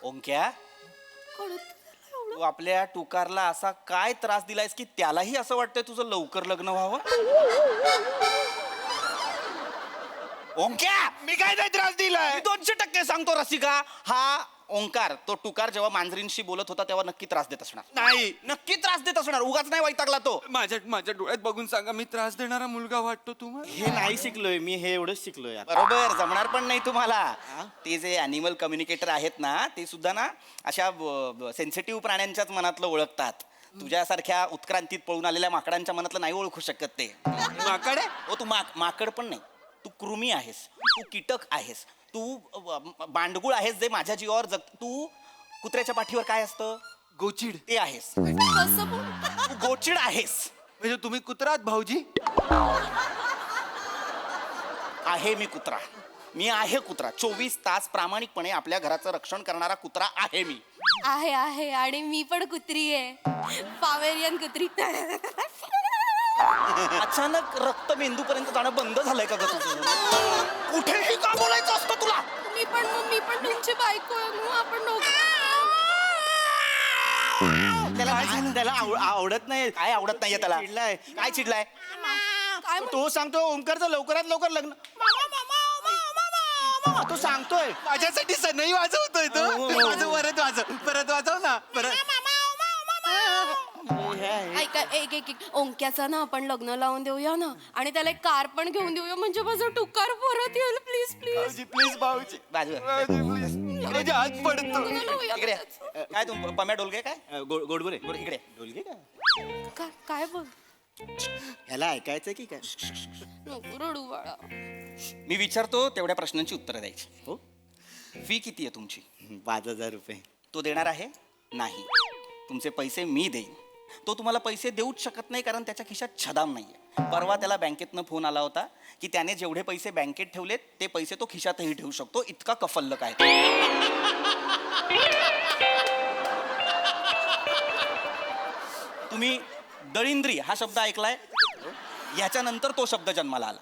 ओंक्या तू आपल्या टुकारला असा काय त्रास दिलायस की त्यालाही असं वाटतंय तुझं लवकर लग्न व्हावं? ओंक्या मी काय नाही त्रास दिलाय. 200% सांगतो रसिका, हा ओंकार तो टुकार जेव्हा मांजरींशी बोलत होता तेव्हा नक्की त्रास देत असणार. नाही नक्की त्रास देत असणार. उगाच नाही वैतागला तो. माझ्या डोळ्यात बघून सांगा, मी त्रास देणारा मुलगा वाटतो तुम्हाला? हे नाही शिकलोय मी, हे एवढंच शिकलोय आता. बरोबर जमणार पण नाही तुम्हाला. ते जे अॅनिमल कम्युनिकेटर आहेत ना ते सुद्धा ना अशा सेन्सिटिव्ह प्राण्यांच्याच मनातलं ओळखतात. तुझ्यासारख्या उत्क्रांतीत पळून आलेल्या माकडांच्या मनातलं नाही ओळखू शकत ते. माकड आहे? हो तू माकड पण नाही. तू कृमी आहेस. तू कीटक आहेस. तू बांडगुळ आहेस जे माझ्या जीवावर जग. तू कुत्र्याच्या पाठीवर काय असतं? गोचिड. ते आहेस. कसं बोल? तू गोचिड आहेस. म्हणजे तुम्ही कुत्रात भाऊजी? आहे मी कुत्रा. मी आहे कुत्रा. 24 तास प्रामाणिकपणे आपल्या घराचं रक्षण करणारा कुत्रा आहे मी. आहे आहे. आणि मी पण कुत्री आहे. पावेरियन कुत्री. अचानक रक्त मेंदू पर्यंत जाणं बंद झालंय का ग तुझं? कुठेही का बोलायचं असतं तुला? मी पण तुमची बायको आहे. मग आपण त्याला आवडत नाही. काय आवडत नाहीये त्याला? चिडलाय. काय चिडलाय? काय तो सांगतो ओंकारचं लवकरात लवकर लग्न. तो सांगतोय माझ्यासाठी सनई वाजवतोय तो. वाजव परत वाजव ना परत. ऐका एक ओंक्याचा ना आपण लग्न लावून देऊया ना, आणि त्याला एक कार पण घेऊन देऊया, म्हणजे माझं टुकार परत येईल. प्लीज प्लीज भाऊजी प्लीज भाऊजी बाजूला. प्लीज. माझ्या हात पडतो. इकडे काय तू पम्या डोलगे काय? गोडबरे इकडे डोलगे का काय बघ. ह्याला ऐकायचं की काय? नको रडू बाळा. मी विचारतो तेवढ्या प्रश्नांची उत्तरं द्यायची. हो फी किती आहे तुमची? 5,000 रुपये. तो देणार आहे? नाही. तुमचे पैसे मी देईन. तो तुम्हाला पैसे देऊच शकत नाही कारण त्याच्या खिशात छदाम नाहीये. परवा त्याला बँकेतनं फोन आला होता की त्याने जेवढे पैसे बँकेत ठेवलेत ते पैसे तो खिशातही ठेवू शकतो. इतका कफल्लक आहे. तुम्ही दळिंद्री हा शब्द ऐकलाय? याच्यानंतर तो शब्द जन्माला आला.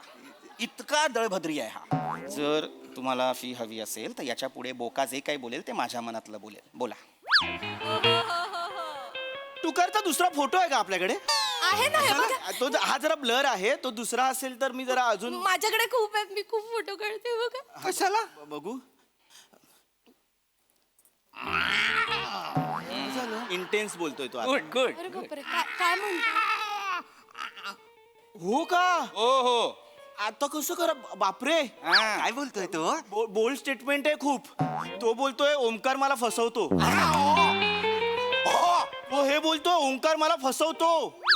इतका दळभद्री आहे हा. जर तुम्हाला फी हवी असेल तर याच्या पुढे बोका जे काही बोलेल ते माझ्या मनातलं बोलेल. बोला. तुकारचा दुसरा फोटो आहे का आपल्याकडे? आहे ना हे बघा. तो हा जरा ब्लर आहे. तो दुसरा असेल तर मी जरा अजून माझ्याकडे खूप आहेत, मी खूप फोटो काढते बघा. कशाला? बघू. इंटेन्स बोलतोय तो आता. Good good. अरे बापरे, काय म्हणतो? हो का? हो हो. आता कसं करा बापरे. काय बोलतोय तो? बोल्ड स्टेटमेंट आहे खूप. तो बोलतोय ओंकार मला फसवतो. हो हे बोलतोय ओंकार मला फसवतो.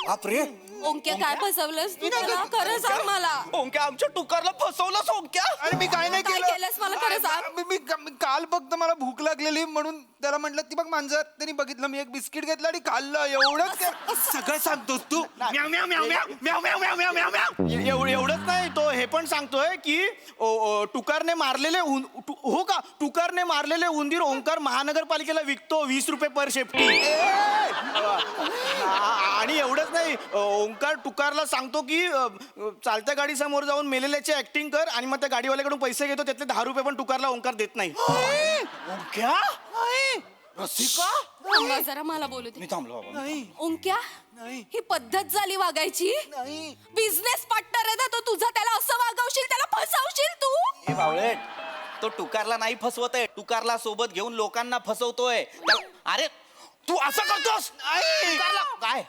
बापरे. ओंक्या काय फसवलंस तू मला? खरं सांग मला. ओंक्या आमच्या टुकारला फसवलंस ओंक्या. अरे मी काय नाही काय केलं. केलंस मला खरं सांग. मी काल फक्त मला भूक लागलेली म्हणून त्याला म्हटलं ती बघ मांजर. त्यांनी बघितलं, मी एक बिस्किट घेतलं आणि खाल्लं. एवढंच. सगळं सांगतोस तू. एवढंच नाही, तो हे पण सांगतोय की टुकारने मारलेले हो का, टुकारने मारलेले उंदीर ओंकार महानगरपालिकेला विकतो 20 रुपये पर शेपटी. आणि एवढंच नाही, ओंकार टुकारला सांगतो की चालत्या गाडी समोर जाऊन मेलेल्याची ऍक्टिंग कर आणि मग त्या गाडीवाल्याकडून पैसे घेतो, त्यातले 10 रुपये पण टुकारला ओंकार देत नाही. ओंक्या. रसिका. थांबा जरा, मला बोलू दे. मी थांबलो बाबा. ओंक्या, ही पद्धत झाली वागायची? बिझनेस पार्टनर आहे ना तो तुझा, त्याला असं वागवशील, त्याला फसवशील तू? ए बावळट, तो टुकारला नाही फसवतोय, टुकारला सोबत घेऊन लोकांना फसवतोय. अरे तू असं करतोस? टुकारला काय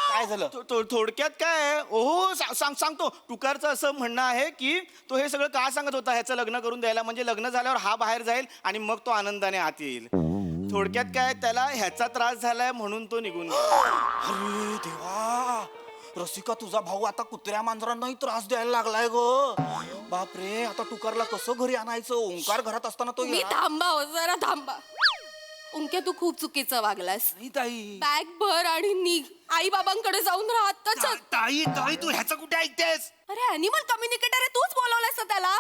काय झालं? थोडक्यात काय आहे, हो सांगतो. टुकारचं असं म्हणणं आहे की तो हे सगळं का सांगत होता, ह्याचं लग्न करून द्यायला, म्हणजे लग्न झाल्यावर हा बाहेर जाईल आणि मग तो आनंदाने आत येईल. थोडक्यात काय, त्याला ह्याचा त्रास झालाय म्हणून तो निघून गेला. अरे देवा, रसिका तुझा भाऊ आता कुत्र्या मांजरांनाही त्रास द्यायला लागलाय ग. बापरे, आता टुकारला कसं घरी आणायचं? ओंकार घरात असताना तो मी थांबा हो, जरा थांबा. ओंक्या, तू खूप चुकीचं वागलास. बॅग भर आणि निघ. आई बाबांकडे जाऊन राहा आत्ताच. ताई ताई तू ह्याचं कुठे ऐकतेस? अरे अॅनिमल कम्युनिकेटर आहे, तूच बोलवलंस ना त्याला.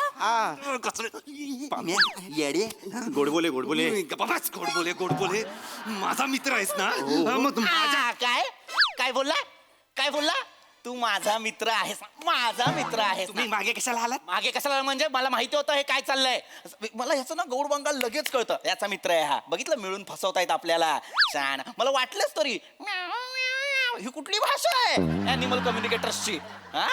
येडे गोड बोले गोड बोले गोड बोले. माझा मित्र आहेस ना? मग काय काय बोलला? काय बोलला? तू माझा मित्र आहेस. माझा मित्र आहेस. तुम्ही मागे कशाला आलात? मागे कशाला म्हणजे मला माहिती होतं हे काय चाललंय. मला ह्याचं ना गौड बंगाल लगेच कळतं. याचा मित्र आहे हा. बघितलं, मिळून फसवतायत आपल्याला. छान. मला वाटलंच तरी ही कुठली भाषा आहे ऍनिमल कम्युनिकेटर्सची? हा,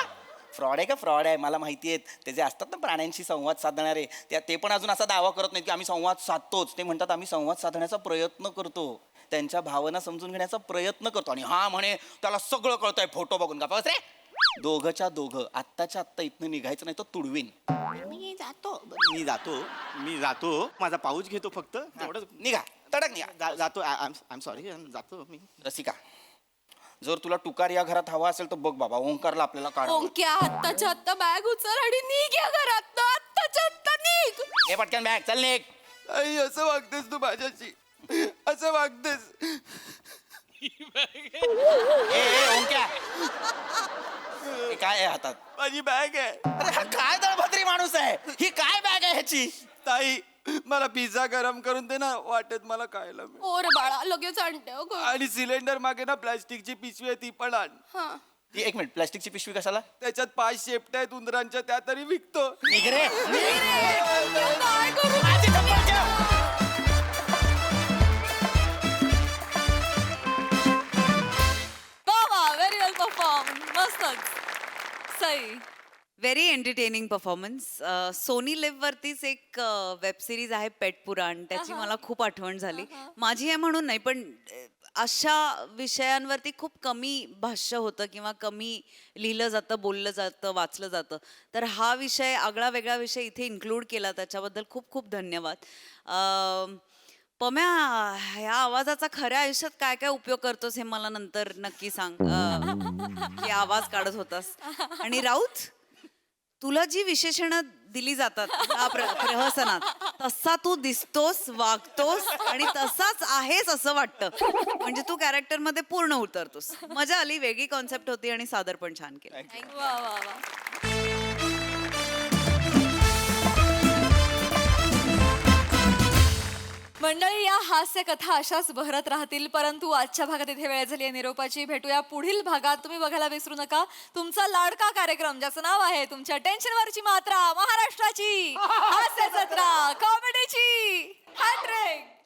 फ्रॉड आहे का? फ्रॉड आहे, मला माहिती आहे. ते जे असतात ना प्राण्यांशी संवाद साधणारे, ते पण अजून असा दावा करत नाहीत की आम्ही संवाद साधतोच. ते म्हणतात आम्ही संवाद साधण्याचा प्रयत्न करतो, त्यांच्या भावना समजून घेण्याचा प्रयत्न करतो. आणि हा म्हणे त्याला सगळं कळतंय फोटो बघून. का बस रे, दोघच्या दोघं आत्ताच्या आत्ता इथनं निघायचं नाही तर तुडवीन. मी जातो. माझा पाऊच घेतो फक्त. निघा, तडक निघा. जातो. आय एम सॉरी, जातो मी. रसिका, जर तुला टुकार या घरात हवा असेल तर बघ बाबा, ओंकारला आपल्याला काढ. ओंक्या, आत्ताच्या आत्ता बॅग उचल आणि निघ या घरात. आत्ताच्या आत्ता निघ. हे पटकन बॅग, चल निघ. आई, असं वागतेस तू माझ्याशी? असं वागतेस? ए ओंक्या, हे काय आहे हातात? माझी बॅग आहे. अरे हा काय दळभद्री माणूस आहे? ही काय बॅग आहे ह्याची? ताई, मला पिझ्झा गरम करून दे ना, वाटत मला खायला मिळेल. ओर बाळा, लगेच आणते हो गं. आणि सिलेंडर मागे ना प्लास्टिकची पिशवी आहे, ती पण आण. हा. एक मिनिट, प्लास्टिकची पिशवी कशाला? त्याच्यात 5 शेपट्या आहेत उंदरांच्या, त्या तरी विकतो. निघ रे. काय करू? माझी चप्पल ठेव. Very well perform. मस्तच. Sai. Very entertaining performance. Sony Liv वरतीच एक वेब सिरीज आहे पेट पुराण, त्याची मला खूप आठवण झाली. माझी आहे म्हणून नाही, पण अशा विषयांवरती खूप कमी भाष्य होतं किंवा कमी लिहिलं जातं, बोललं जातं, वाचलं जातं. तर हा विषय, आगळा वेगळा विषय इथे इन्क्लूड केला, त्याच्याबद्दल खूप खूप धन्यवाद. पम्या, ह्या आवाजाचा खऱ्या आयुष्यात काय काय उपयोग करतोस हे मला नंतर नक्की सांग. की आवाज काढत होतास. आणि राऊत, तुला जी विशेषणं दिली जातात प्रहसनात, तसा तू दिसतोस, वागतोस आणि तसाच आहेस असं वाटतं. म्हणजे तू कॅरेक्टर मध्ये पूर्ण उतरतोस. मजा आली, वेगळी कॉन्सेप्ट होती आणि सादर पण छान केलं. वा वा वा. मंडळी, या हास्य कथा अशाच बहरत राहतील, परंतु आजच्या भागात इथे वेळ झाली आहे निरोपाची. भेटूया पुढील भागात. तुम्ही बघायला विसरू नका तुमचा लाडका कार्यक्रम ज्याचं नाव आहे तुमच्या टेन्शनवरची मात्रा, महाराष्ट्राची हास्य जत्रा, कॉमेडीची हॅट्रिक.